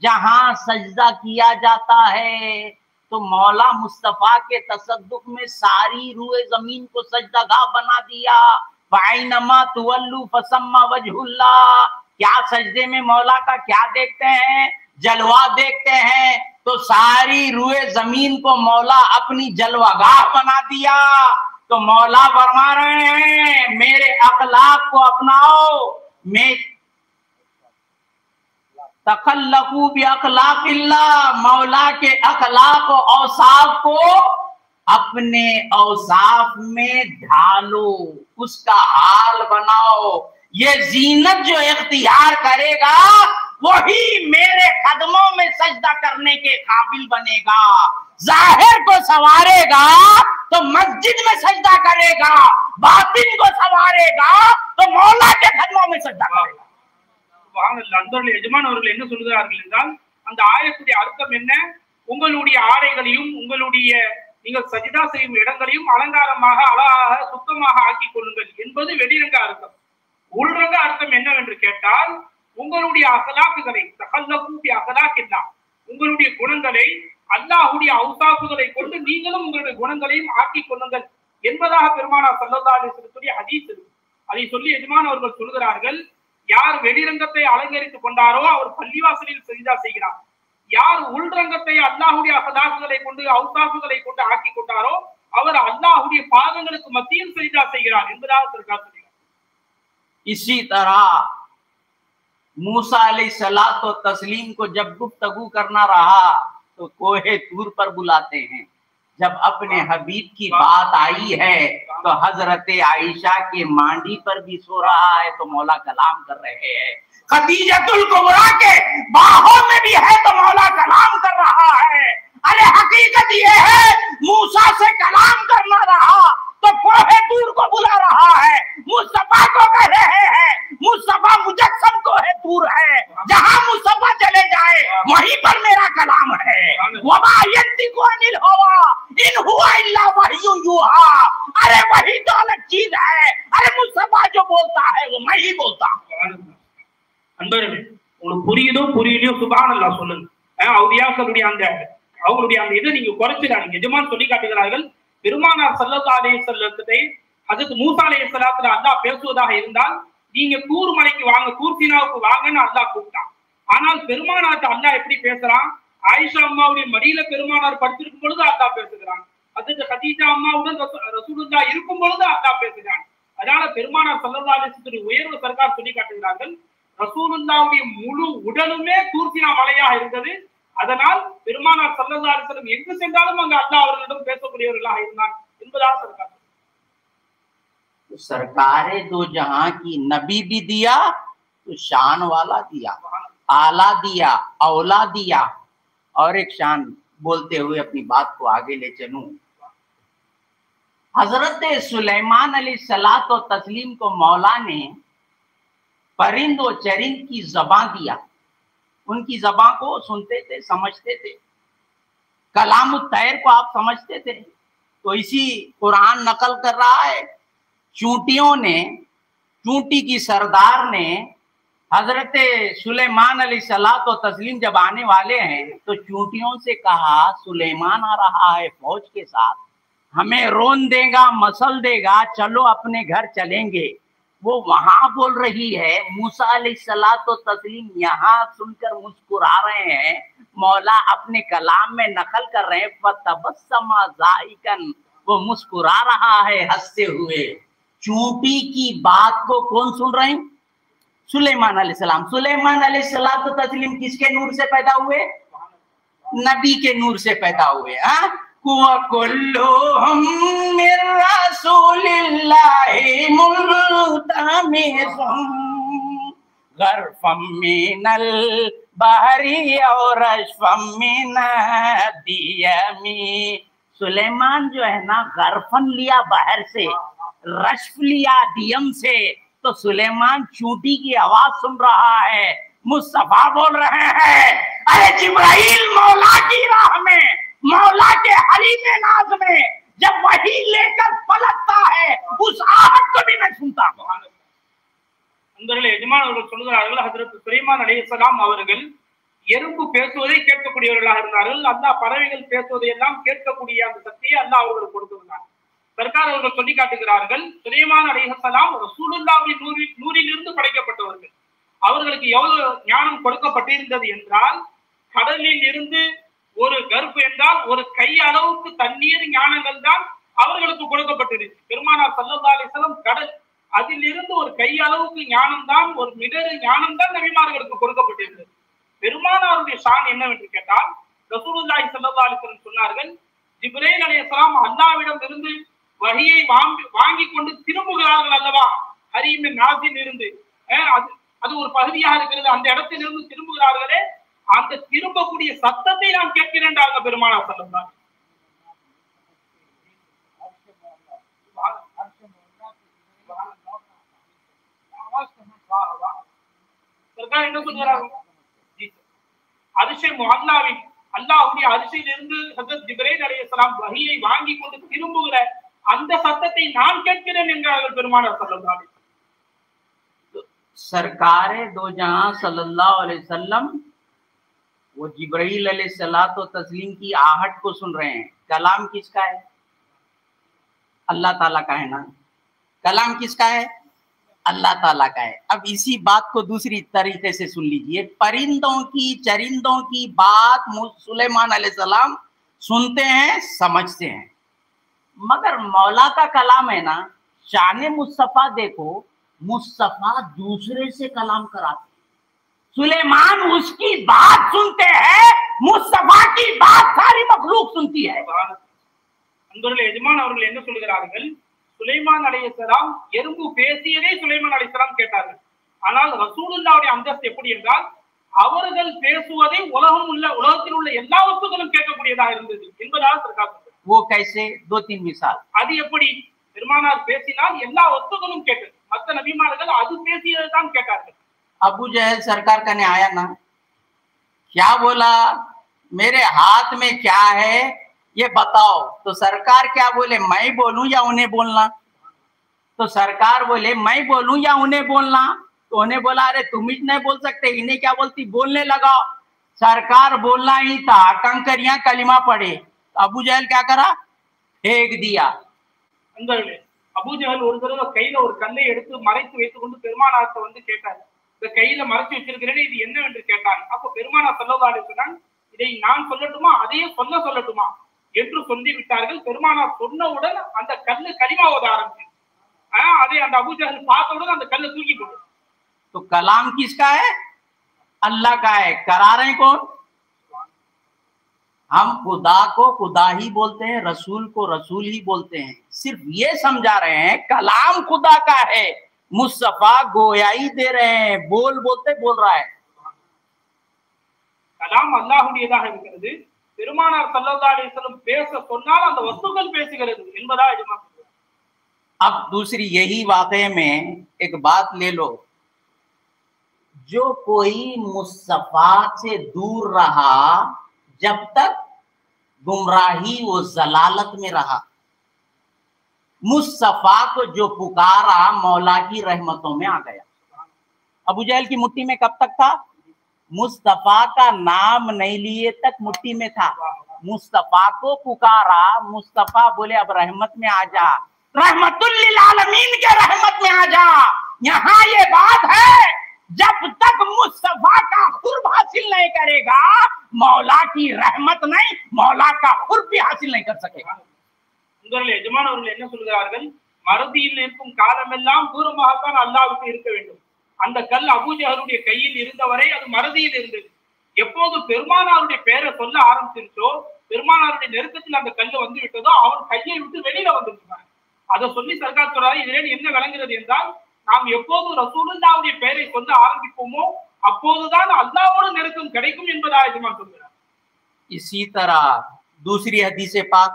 जहां सजदा किया जाता है तो मौला मुस्तफा के तसद्दुक में सारी रूए जमीन को सजदागाह बना दिया। फाइनमा तुवल्लु फसम्मा वजहुल्लाह, क्या सजदे में मौला का क्या देखते हैं? जलवा देखते हैं। तो सारी रूए जमीन को मौला अपनी जलवागाह बना दिया। तो मौला फरमा रहे हैं, मेरे अखलाक को अपनाओ, मैं तखल्लकू बि अखलाकिल्लाह, मौला के अखलाक और औसाफ को अपने औसाफ में ढालो, उसका हाल बनाओ। ये जीनत जो इख्तियार करेगा वही मेरे कदमों में सजदा करने के काबिल बनेगा। जाहिर को संवारेगा तो मस्जिद में सजदा करेगा, बातिन को संवारेगा तो मौला के कदमों में सजदा करेगा। நண்பர்கள், எஜமான் அவர்கள் என்ன சொல்கிறார்கள் என்றால், அந்த ஆயத்துடைய அர்த்தம் என்ன? உங்களுடைய ஆடைகளையும் உங்களுடைய நீங்கள் சஜிதா செய்யும் இடங்களையும் அலங்காரமாக, அழகாக, சுத்தமாக ஆக்கிக் கொள்ளுங்கள் என்பது வெளிரங்க அர்த்தம். உள்ரங்க அர்த்தம் என்னவென்று கேட்டால், உங்களுடைய அகலாக்குகளை, தகல்லகு பி அகலாக்கில்லாஹ், உங்களுடைய குணங்களை அல்லாஹ்வுடைய அவுசாஃபுகளை கொண்டு நீங்களும் உங்களுடைய குணங்களையும் ஆக்கிக் கொள்ளுங்கள் என்பதாக பெருமானார் ஸல்லல்லாஹு அலைஹி வஸல்லம் ஹதீஸ் இருக்கு. அதை சொல்லி எஜமான் அவர்கள் சொல்கிறார்கள், யார் வெளிரங்கத்தை அலங்கரித்துக் கொண்டாரோ அவர் பள்ளிவாசலில் சஜிதா செய்கிறார். யார் உள்ரங்கத்தை அல்லாஹ்வுடைய அகலாக்குகளை கொண்டு, அவுசாஃபுகளை கொண்டு ஆக்கி கொண்டாரோ அவர் அல்லாஹ்வுடைய பாதங்களுக்கு மத்தியில் சஜிதா செய்கிறார் என்பதாக सरकार சொல்கிறார்। इसी तरह मूसा अलैहिस्सलात तस्लीम को जब गुफ्तगू करना रहा तो कोहे तूर पर बुलाते हैं, जब अपने हबीब की बात आई है तो हजरत आयशा के मांडी पर भी सो रहा है तो मौला कलाम कर रहे हैं। खदीजतुल कुबरा के बाहों में भी है तो मौला कलाम कर रहा है। अरे हकीकत ये है मूसा से कलाम करना रहा तो कोहे तूर को बुला रहा है। मुस्तफा को कह रहे हैं, मुस्तफा मुजस्सम को है तूर है, जहां मुस्तफा चले जाए वहीं पर मेरा कलाम है। वमा यंतिकु अनिल हवा इन हुआ इल्ला वह्यु यूहा। अरे वही तो अलग चीज है। अरे मुस्तफा जो बोलता है वो मैं ही बोलता हूँ। அன்பர்களே, உங்களுக்கு புரியுதோ புரியலையோ சுப்ஹானல்லாஹ் சொல்லுங்க. அவுலியாக்களுடைய அவங்களுடைய அந்த இதை நீங்க குறைச்சிடாதீங்க. எஜமான் சொல்லி காட்டுகிறார்கள், பெருமானார் ஸல்லல்லாஹு அலைஹி வஸல்லத்தை ஹஜ்ரத் மூசா அலைஹிஸ்ஸலாத்துல அல்லாஹ் பேசுவதாக இருந்தால் நீங்க தூர் மலைக்கு வாங்க, தூர் சீனாவுக்கு வாங்கன்னு அல்லாஹ் கூப்பிட்டான். ஆனால் பெருமானார்ட்ட அல்லாஹ் எப்படி பேசுறான்? ஆயிஷா அம்மாவுடைய மடியில பெருமானார் படுத்திருக்கும் பொழுது அல்லாஹ் பேசுகிறான். ஹஜ்ரத் கதீஜா அம்மாவுடன் ரசூலுல்லாஹ் இருக்கும் பொழுது அல்லாஹ் பேசுகிறான். அதனால பெருமானார் ஸல்லல்லாஹு அலைஹி வஸல்லம் உயர்வு சர்க்கார் சொல்லி காட்டுகிறார்கள், ரசூலுல்லாஹ்வுடைய முழு உடலுமே தூர் சீனா மலையாக இருந்தது. அதனால் பெருமானார் ஸல்லல்லாஹு அலைஹி வஸல்லம் எங்கு சென்றாலும் அங்க அல்லாஹ் அவர்களிடம் பேசக்கூடியவர்களாக இருந்தான் என்பதாக सरकार। तो सरकारे दो जहां की नबी भी दिया तो शान वाला दिया, आला दिया, औला दिया। और एक शान बोलते हुए अपनी बात को आगे ले चलूं, हजरत सुलेमान अलैहिस्सलात व तस्लीम को मौला ने परिंद व चरिंद की ज़बान दिया। उनकी ज़बान को सुनते थे, समझते थे। कलाम तैर को आप समझते थे। तो इसी कुरान नकल कर रहा है, चूंटियों ने, चूंटी की सरदार ने हजरत सुलेमान अलैहिस्सलात व तस्लीम जब आने वाले हैं तो चूंटियों से कहा, सुलेमान आ रहा है फौज के साथ, हमें रोन देगा, मसल देगा, चलो अपने घर चलेंगे। वो वहां बोल रही है, मूसा अलैहिस्सलात व तस्लीम यहाँ सुनकर मुस्कुरा रहे हैं। मौला अपने कलाम में नकल कर रहे हैं, फतबस्समा ज़ाहिकन, वो मुस्कुरा रहा है हंसते हुए। चूंटी की बात को कौन सुन रहे हैं? सुलेमान अलैहिस्सलाम। सुलेमान अलैहिस्सलात व तस्लीम किसके नूर से पैदा हुए? नबी के नूर से पैदा हुए। कुल्लुहुम मिन रसूलिल्लाहि मुल्तमिसुन गरफम मिनल बहरी और रशफम मिनद दियमी। सुलेमान जो है ना, गरफन लिया बहर से, रशफ लिया दियम से। तो सुलेमान चूंटी की आवाज सुन रहा है, मुस्तफा बोल रहे हैं। अरे जिब्राइल मौला की राह में, मौला के हरीम नाज में जब वही लेकर पलटता है, उस आहट को भी मैं सुनता हूं। நண்பர்களே, எஜமான் அவர்கள் சொல்லுகிறார்கள், ஹஜ்ரத் சுலைமான் அலைஹிஸ்ஸலாம் அவர்கள் எறும்பு பேசுவதை கேட்கக்கூடியவர்களாக இருந்தார்கள். அல்லாஹ் பறவைகள் பேசுவதை எல்லாம் கேட்கக்கூடிய அந்த சக்தியை அல்லாஹ் அவர்களுக்கு கொடுத்திருந்தார். சர்க்கார் அவர்கள் சொல்லி காட்டுகிறார்கள், சுலைமான் அலைஹிஸ்ஸலாம் ரசூலுல்லாஹ்வின் நூறிலிருந்து படைக்கப்பட்டவர்கள். அவர்களுக்கு எவ்வளவு ஞானம் கொடுக்கப்பட்டிருந்தது என்றால், கடலில் இருந்து ஒரு கர்ப் என்றால் ஒரு கை அளவுக்கு தண்ணீர் ஞானங்கள் தான் அவர்களுக்கு கொடுக்கப்பட்டிருக்கு. பெருமானார் ஸல்லல்லாஹு அலைஹி வஸல்லம் கடல், அதில் இருந்து ஒரு கை அளவுக்கு ஞானம் தான், ஒரு மிடரு ஞானம் தான் நபிமார்களுக்கு கொடுக்கப்பட்டிருந்தது. பெருமானாருடைய ஷான் என்னவென்று கேட்டால், ரசூலுல்லாஹி ஸல்லல்லாஹு அலைஹி வஸல்லம் சொன்னார்கள், ஜிப்ரீல் அலைஹிஸ்ஸலாம் அல்லாஹ்விடம் இருந்து வஹியை வாங்கி கொண்டு திரும்புகிறார்கள் அல்லவா, ஹரீமின் நாஸில் இருந்து, அது ஒரு பகுதியாக இருக்கிறது, அந்த இடத்தில் இருந்து திரும்புகிறார்களே, அந்த திரும்பக்கூடிய சத்தத்தை நான் கேட்கிறேன் பெருமானார் ஸல்லல்லாஹு என்ன சொல்றாங்க? அரிசி முஹல்லாவின் அல்லாஹ்வுடைய அரிசியில் இருந்து ஹஜ்ரத் ஜிப்ரீல் அலைஹிஸ்ஸலாம் வஹியை வாங்கி கொண்டு திரும்புகிற அந்த சத்தத்தை நான் கேட்கிறேன் என்றார்கள் பெருமானார் ஸல்லல்லாஹு அலைஹி வஸல்லம்। सरकारे दो जहां सल्लल्लाहु अलैहि वसल्लम वो जिब्राइल अलैहिस्सलातो तस्लीम की आहट को सुन रहे हैं। कलाम किसका है? अल्लाह ताला का है ना। कलाम किसका है? अल्लाह ताला का है। अब इसी बात को दूसरी तरीके से सुन लीजिए। परिंदों की, चरिंदों की बात सुलेमान अलैहिस्सलाम सुनते हैं, समझते हैं, मगर मौला का कलाम है ना, शान मुस्तफा देखो, मुस्तफा दूसरे से कलाम कराते, सुलेमान उसकी बात सुनते हैं, मुस्तफा की बात सारी मखलूक सुनती है। அங்குள்ள எஜமான் அவர்கள் என்ன சொல்கிறார்கள், சுலைமான் அலைஹிஸ்ஸலாம் எறும்பு பேசியதே சுலைமான் அலைஹிஸ்ஸலாம் கேட்டார்கள். ஆனால் ரசூலுல்லாஹ்வுடைய அந்தஸ்து எப்படி என்றால் அவர்கள் பேசுவதை உலகத்தில் உள்ள எல்லா வஸ்துக்களும் கேட்கக்கூடியதாக இருந்தது என்பதாக सरकार वो कैसे? 2-3 मिसाल. அது எப்படி? பெருமானார் பேசினால் எல்லா வஸ்துக்களும் கேட்டது. மற்ற நபிமார்கள் அது பேசியதை தான் கேட்டார்கள். अबू जहल सरकार का ने आया ना, क्या बोला, मेरे हाथ में क्या है ये बताओ. तो सरकार क्या बोले, मैं बोलूं या उन्हें बोलना? तो सरकार बोले मैं बोलूं या उन्हें बोलना? तो उन्हें बोला अरे तुम ही नहीं बोल सकते, इन्हें क्या बोलती, बोलने लगाओ. सरकार बोलना ही था, कंकरियां कलिमा पढ़े. अबू जहल क्या करा, फेंक दिया. அபூஜஹல் ஒரு தடவை கையில ஒரு கல்லை எடுத்து மறைத்து வைத்துக் கொண்டு பெருமானார்ட்ட வந்து கேட்டார், இந்த கையில மறைச்சு வச்சிருக்கிறேன் இது என்ன என்று கேட்டாங்க. அப்ப பெருமானார் ஸல்லல்லாஹு அலைஹி வஸல்லம் இதை நான் சொல்லட்டுமா அதையே சொல்லட்டுமா என்று சொல்லி விட்டார்கள். பெருமானார் சொன்னவுடன் அந்த கல்லு கலிமா ஓத ஆரம்பிச்சு. அதை அந்த அபூஜஹல் பார்த்தவுடன் அந்த கல்லை தூக்கி போட்டு. तो कलाम किसका है, अल्लाह का है. करा रहे कौन, हम खुदा को खुदा ही बोलते हैं, रसूल को रसूल ही बोलते हैं. सिर्फ ये समझा रहे हैं कलाम खुदा का है, मुस्तफा गोयाई दे रहे हैं, बोलते बोल रहा है. கலாம் அல்லாஹ்வுடையதாக இருக்கிறது. பெருமானார் ஸல்லல்லாஹு அலைஹி வஸல்லம் பேச சொன்னால் அந்த வஸ்துக்கள் பேசுகிறது என்பதா எஜமான். अब दूसरी यही वाक़े में एक बात ले लो, जो कोई मुस्तफा से दूर रहा जब तक गुमराही वो जलालत में रहा, मुस्तफा को जो पुकारा मौला की रहमतों में आ गया. अबू जहल की मुट्ठी में कब तक था, मुस्तफा का नाम नहीं लिए तक मुट्ठी में था. मुस्तफा को पुकारा, मुस्तफा बोले अब रहमत में आ जा, रहमतुल लिल आलमीन के रहमत में आ जा. यहाँ ये बात है जब तक मुस्तफा का खुर्ब हासिल नहीं करेगा मौला की रहमत नहीं, मौला का खुर्ब भी हासिल नहीं कर सकेगा. உங்களுடைய எஜமான் அவர்கள் என்ன சொல்கிறார்கள், மறதியில் இருக்கும் காலமெல்லாம் தூரமாகத்தான் அல்லாஹ்வுக்கு இருக்க வேண்டும். அந்த கல் அபூஜஹலுடைய கையில் இருந்தவரை அது மறதியில் இருந்தது. எப்போது பெருமானாருடைய பெயரை சொல்ல ஆரம்பிச்சிருச்சோ, பெருமானாருடைய நெருக்கத்தில் அந்த கல்லு வந்து விட்டதோ அவர் கையை விட்டு வெளியில வந்துருக்காங்க. அதை சொல்லி சர்க்கார் சொல்றாரு, இதுல என்ன விளங்குகிறது என்றால் நாம் எப்போது ரசூலுல்லாஹ்வுடைய பெயரை சொல்ல ஆரம்பிப்போமோ அப்போதுதான் அல்லாஹ்வோடு நெருக்கம் கிடைக்கும் என்பதாக எஜமான் சொல்கிறார். इसी तरह दूसरी हदीस पाक,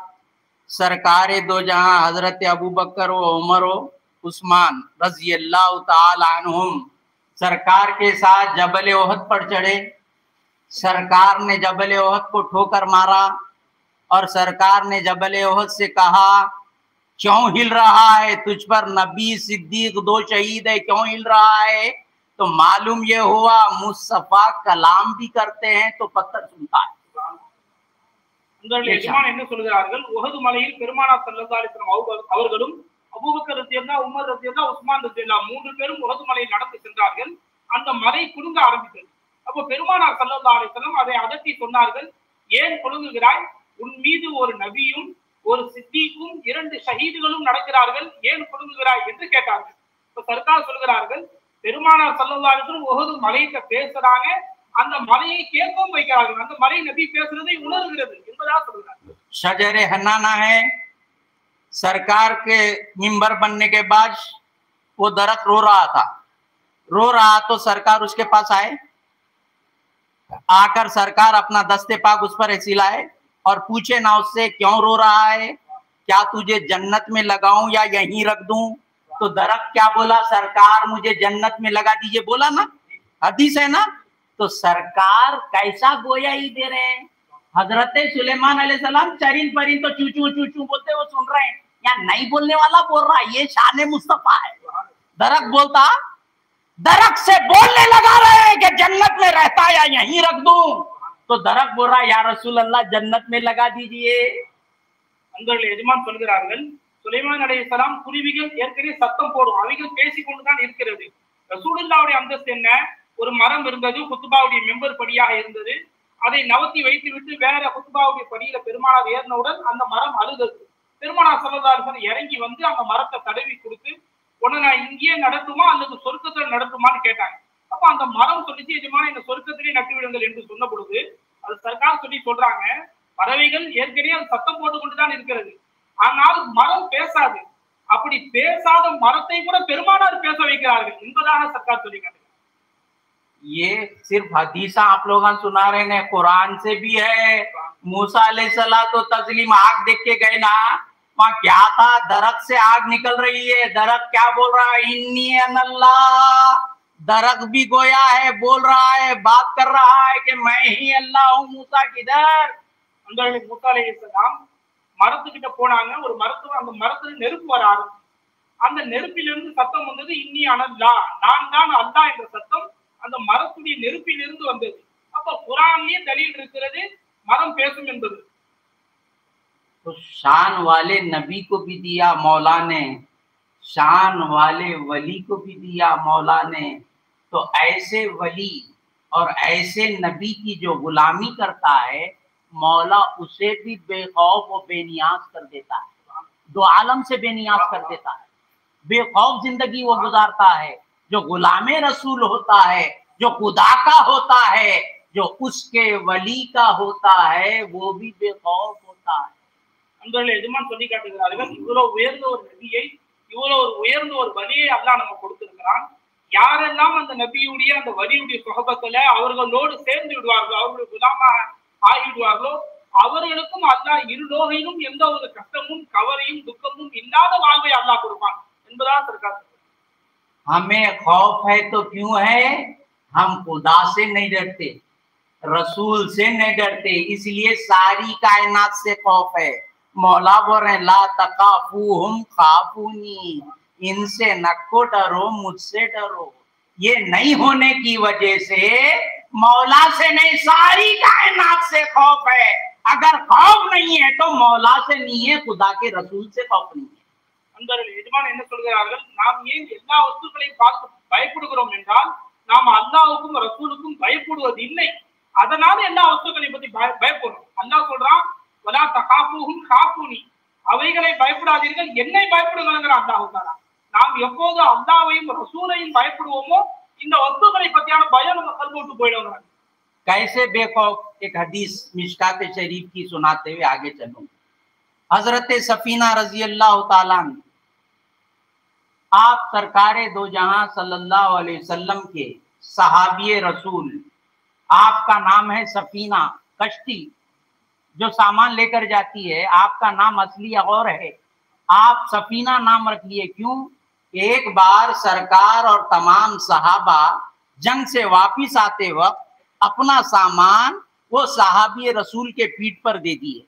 सरकार दो जहां हजरत अबू बकर व उमर व उस्मान रज़ी अल्लाह तआला अन्हुम सरकार के साथ जबल ओहद पर चढ़े. सरकार ने जबल ओहद को ठोकर मारा और सरकार ने जबल ओहद से कहा क्यों हिल रहा है, तुझ पर नबी सिद्दीक 2 शहीद है, क्यों हिल रहा है? तो मालूम ये हुआ मुस्तफा कलाम भी करते हैं तो पत्थर सुनता है. உங்களுடைய எஜமான் என்ன சொல்கிறார்கள், உஹது மலையில் பெருமானார் ஸல்லல்லாஹு அலைஹி வஸல்லம் அவர்களும் அபூபக்கர் ரலியல்லாஹு, உமர் ரலியல்லாஹு, உஸ்மான் ரலியல்லாஹு 3 பேரும் உஹது மலையில் நடந்து சென்றார்கள். அந்த மலை குலுங்க ஆரம்பித்தது. அப்போ பெருமானார் ஸல்லல்லாஹு அலைஹி வஸல்லம் அதை அதட்டி சொன்னார்கள், ஏன் குலுங்குகிறாய், உன் மீது ஒரு நபியும் ஒரு சித்திக்கும் 2 ஷஹீதுகளும் நடக்கிறார்கள், ஏன் குலுங்குகிறாய் என்று கேட்டார்கள். இப்ப சர்க்கார் சொல்கிறார்கள், பெருமானார் ஸல்லல்லாஹு அலைஹி வஸல்லம் உஹது மலையில பேசுறாங்க, அந்த மலையை கேட்கவும் வைக்கிறார்கள், அந்த மலை நபி பேசுறதை உணர்கிறது என்பதாக சொல்கிறார்கள். शजरे हन्नाना है, सरकार के मिंबर बनने के बाद वो दरख्त रो रहा तो सरकार उसके पास आए, आकर सरकार अपना दस्ते पाक उस पर सिलाए और पूछे ना उससे क्यों रो रहा है, क्या तुझे जन्नत में लगाऊं या यहीं रख दूं? तो दरख्त क्या बोला, सरकार मुझे जन्नत में लगा दीजिए, बोला ना, हदीस है ना. तो सरकार कैसा गोया ही दे रहे हैं. हजरत सुलेमान अलैहिस्सलाम चरिन परिन तो चू चू चू चू बोलते वो सुन रहे हैं, या नहीं बोलने वाला बोल रहा है, ये शान मुस्तफा है. दरख्त बोलता, दरख्त से बोलने लगा रहे हैं कि जन्नत में रहता या यहीं रख दूं. तो दरख्त बोल रहा है या रसूल अल्लाह जन्नत में लगा दीजिए. உங்களுடைய எஜமான் சொல்கிறார்கள், சுலைமான் அலைஹிஸ்ஸலாம் குருவிகள் ஏற்கனவே சத்தம் போடும், அவைகள் பேசிக்கொண்டுதான் இருக்கிறது. ரசூலுல்லாஹ்வுடைய அந்தஸ்து என்ன, ஒரு மரம் இருந்தது, குத்துபாவுடைய மெம்பர் படியாக இருந்தது, அதை நவத்தி வைத்து விட்டு வேற குத்துபாவுடைய படியில பெருமானார் ஏறினவுடன் அந்த மரம் அழுதது. பெருமானார் ஸல்லல்லாஹு அலைஹி வஸல்லம் இறங்கி வந்து அந்த மரத்தை தடவி கொடுத்து, உன்னை நான் இங்கேயே நடத்துமா அல்லது சொர்க்கத்தில் நடத்துமான்னு கேட்டாங்க. அப்ப அந்த மரம் சொல்லிச்சு, எஜமான இந்த சொர்க்கத்திலே நட்டு விடுங்கள் என்று சொன்ன பொழுது அது சர்க்கார் சொல்றாங்க, பறவைகள் ஏற்கனவே அது சத்தம் போட்டு கொண்டுதான் இருக்கிறது, ஆனால் மரம் பேசாது. அப்படி பேசாத மரத்தை கூட பெருமானார் பேச வைக்கிறார்கள் என்பதாக சர்க்கார் சொல்லி காட்டுகிறார். ये सिर्फ हदीसा आप लोग सुना रहे हैं, कुरान से भी है। मूसा अलैहिस्सलाम तो तस्लीम आग देख के गए ना, वहां क्या था, दरख्त से आग निकल रही है, दरख्त क्या बोल रहा है, इन्नी अल्लाह। दरख्त भी गोया है, बोल रहा है, बात कर रहा है कि मैं ही अल्लाह हूँ। मूसा किधर? மூசா அலைஹிஸ்ஸலாம் மரத்துக்கிட்ட போனாங்க. ஒரு அந்த மரத்துல நெருப்பு வர ஆரம்பிச்சு. அந்த நெருப்பிலிருந்து சத்தம் வந்தது, இன்னி அனல்லா, நான் தான் அல்லாஹ் என்ற சத்தம் அந்த மரத்துடைய நெருப்பிலிருந்து வந்தது. அப்ப குர்ஆன்லயே தலீல் இருக்கிறது மரம் பேசும் என்பது. तो शान वाले नबी को भी दिया मौला ने, शान वाले वली को भी दिया मौला ने। तो ऐसे वली और ऐसे नबी की जो गुलामी करता है, मौला उसे भी बेखौफ और बेनियाज कर देता है, दो आलम से बेनियाज कर देता है। बेखौफ जिंदगी वो गुजारता है। जो गुलामे रसूल होता है, जो खुदा का होता है, जो उसके वली का होता है, वो भी बेखौफ होता है। அன்பர்களே, எஜமான் சொல்லி காட்டுகிறார்கள், இவ்வளவு உயர்ந்த ஒரு நபியை, இவ்வளவு ஒரு உயர்ந்த ஒரு வலியை அல்லாஹ் நம்ம கொடுத்திருக்கிறான். யாரெல்லாம் அந்த நபியுடைய அந்த வலியுடைய சுகபத்துல அவர்களோடு சேர்ந்து விடுவார்களோ, அவர்களுடைய குலாமா ஆகிவிடுவார்களோ, அவர்களுக்கும் அல்லாஹ் இருலோகையிலும் எந்த ஒரு கஷ்டமும் கவலையும் துக்கமும் இல்லாத வாழ்வை அல்லாஹ் கொடுப்பான் என்பதாக सरकार। हमें खौफ है तो क्यों है? हम खुदा से नहीं डरते, रसूल से नहीं डरते, इसलिए सारी कायनात से खौफ है। मौला बोल रहे ला तकाफूहुम खाफूनी, इनसे नको डरो, मुझसे डरो। ये नहीं होने की वजह से मौला से नहीं, सारी कायनात से खौफ है। अगर खौफ नहीं है तो मौला से नहीं है, खुदा के रसूल से खौफ नहीं है। அன்பர்களே, எஜமான் என்ன சொல்கிறார்கள், நாம் ஏன் எல்லா வஸ்துக்களையும் பார்த்து பயப்படுகிறோம் என்றால், நாம் அல்லாஹ்வுக்கும் ரசூலுக்கும் பயப்படுவது இல்லை. அதனால எல்லா வஸ்துக்களையும் பத்தி பயப்படுறோம். அல்லாஹ் சொல்றான், வலா தகாஃபூஹும் காஃபூனி, அவைகளை பயப்படாதீர்கள், என்னை பயப்படுங்கள் அல்லாஹ் தஆலா. நாம் எப்போது அல்லாஹ்வையும் ரசூலையும் பயப்படுவோமோ, இந்த வஸ்துக்களை பத்தியான பயம் நம்ம கல்வி விட்டு போயிடுவாங்க। कैसे बेखौफ? एक हदीस मिशकात शरीफ की सुनाते हुए आगे चलूं। हजरत सफीना रजी अल्लाह तआला अन्हा, आप सरकारे दो जहां सल्लल्लाहु अलैहि वसल्लम के सहाबिये रसूल, आपका नाम है सफीना, कश्ती जो सामान लेकर जाती है, आपका नाम असली और है, आप सफीना नाम रख लिए। क्यों? एक बार सरकार और तमाम सहाबा जंग से वापिस आते वक्त अपना सामान वो सहाबी रसूल के पीठ पर दे दिए।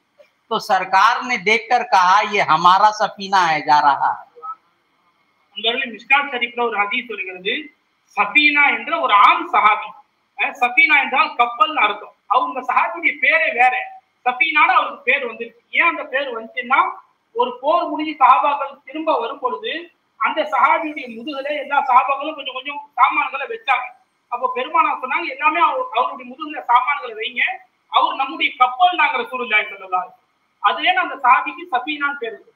तो सरकार ने देखकर कहा, ये हमारा सफीना है, जा रहा है। மிஷ்காத் ஷரீஃப்ல ஒரு ஹதீஸ் வருகிறது, சஃபீனா என்ற ஒரு ஆண் சஹாபி, சஃபீனா என்றால் கப்பல் அர்த்தம். அவங்க சஹாபியுடைய பேரே வேற, சஃபீனான அவருக்கு பேர் வந்துருக்கு. ஏன் அந்த பேர் வந்துச்சுன்னா, ஒரு போர் முடிஞ்சு சஹாபாக்கள் திரும்ப வரும் பொழுது அந்த சஹாபியுடைய முதுகுல எல்லா சஹாபாக்களும் கொஞ்சம் கொஞ்சம் சாமான்களை வச்சாங்க. அப்போ பெருமானா சொன்னாங்க, எல்லாமே அவருடைய முதுகுல சாமான்களை வைங்க, அவர் நம்முடைய கப்பல் நாங்க ரசூலுல்லாஹி ஸல்லல்லாஹு அலைஹி வஸல்லம்। அதுவே அந்த சஹாபிக்கு சஃபீனான்னு பேர் இருக்கு।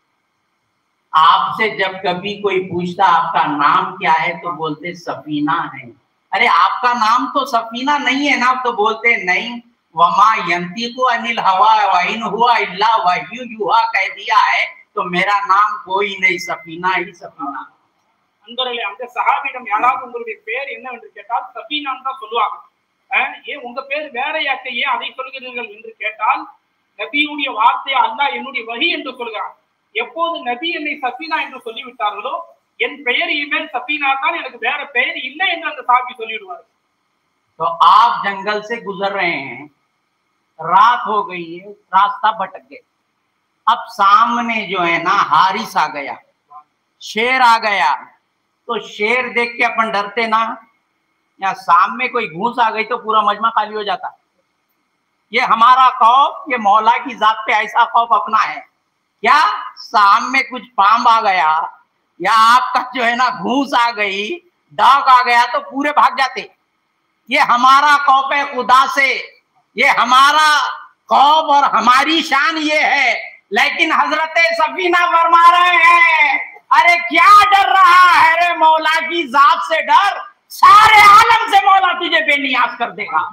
आपसे जब कभी कोई पूछता आपका नाम क्या है तो बोलते सफीना है। अरे आपका नाम तो सफीना नहीं है ना, तो बोलते नहीं, वमा यंतिकु अनिल हवा वइन हुआ इल्ला वह्यु युहा कह दिया है, तो मेरा नाम कोई नहीं, सफीना ही सफीना। அன்பர்களே, அந்த சஹாபியிடம் யாராவது உங்களுடைய பேர் என்னவென்று கேட்டால் சஃபீனான்னு தான் சொல்லுவாங்க. ஏன் உங்க பேர் வேறையாக்க, ஏன் அதை சொல்கிறீர்கள் என்று கேட்டால், நபியுடைய வார்த்தையை அல்லாஹ் என்னுடைய வஹி என்று சொல்கிறான். எப்போது நபி என்னை சஃபீனா என்று சொல்லிவிட்டார்களோ, என் பெயர் இனிமேல் சஃபீனா தான், எனக்கு வேற பெயர் இல்லை என்று அந்த சஹாபி சொல்லிவிடுவார்। तो आप जंगल से गुजर रहे हैं, रात हो गई है, रास्ता भटक गए, अब सामने जो है ना हारिस आ गया, शेर आ गया, तो शेर देख के अपन डरते ना, या सामने कोई घूस आ गई तो पूरा मजमा खाली हो जाता। ये हमारा खौफ, ये मौला की जात पे ऐसा खौफ अपना है। क्या सामने कुछ पांव आ गया या आपका जो है ना घूस आ गई, डाक आ गया, तो पूरे भाग जाते। ये हमारा खौफ है खुदा से, ये हमारा खौफ और हमारी शान ये है। लेकिन हजरत सफीना फरमा रहे हैं, अरे क्या डर रहा है रे, मौला की जात से डर, सारे आलम से मौला तुझे बेनियाज कर देगा।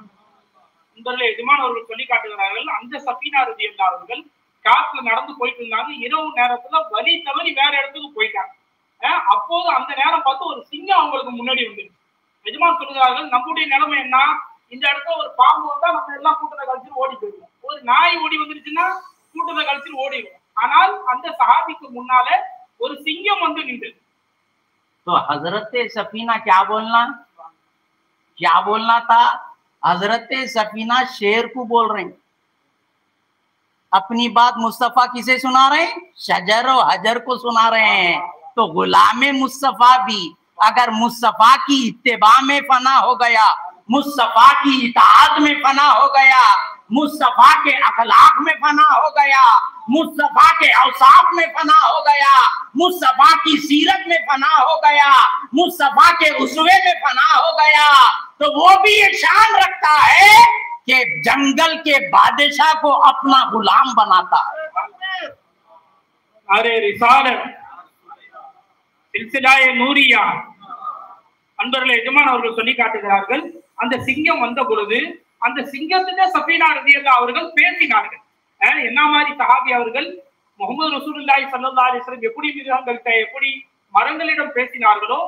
எஜமான் அவர்கள் சொல்லி காட்டுகிறார்கள், அந்த சஃபீனா ரலியல்லாஹு அவர்கள் காட்டுல நடந்து போயிட்டு இருந்தாங்க. இரவு நேரத்துல வழி தவறி வேற இடத்துக்கு போயிட்டாங்க. அப்போது அந்த நேரம் பார்த்து ஒரு சிங்கம் அவங்களுக்கு முன்னாடி வந்துருச்சு. எஜமான் சொல்லுகிறார்கள், நம்முடைய நிலைமை என்ன, இந்த இடத்துல ஒரு பாம்பு வந்தா நம்ம எல்லாம் கூட்டத்தை கழிச்சு ஓடி போயிடுவோம், ஒரு நாய் ஓடி வந்துருச்சுன்னா கூட்டத்தை கழிச்சு ஓடிடுவோம். ஆனால் அந்த சஹாபிக்கு முன்னால ஒரு சிங்கம் வந்து நின்றது. तो हजरत सफीना क्या बोलना था? हजरत सफीना शेर को बोल रहे हैं, अपनी बात मुस्तफा किसे सुना रहे हैं? शजर और हजर को सुना रहे हैं। तो गुलाम मुस्तफा भी अगर मुस्तफा की इत्तिबा में फना हो गया, मुस्तफा की इताअत में फना हो गया, मुस्तफा के अखलाक में फना हो गया, मुस्तफा के औसाफ में फना हो गया, मुस्तफा की सीरत में फना हो गया, मुस्तफा के उसवे में फना हो गया, तो वो भी ये शान रखता है कि जंगल के बादशाह को अपना गुलाम बनाता है। अरे रिसालत சில்சிலாயே நூரியா அன்பர்களே, எஜமான் அவர்கள் சொல்லி காட்டுகிறார்கள், அந்த சிங்கம் வந்த பொழுது அந்த சிங்கத்திலே சஃபீனா ரலியல்லாஹு அவர்கள் பேசினார்கள். என்ன மாதிரி சஹாபி அவர்கள் முஹம்மது ரசூலுல்லாஹி ஸல்லல்லாஹு அலைஹி வஸல்லம் எப்படி மிருகங்கள்கிட்ட எப்படி மரங்களிடம் பேசினார்களோ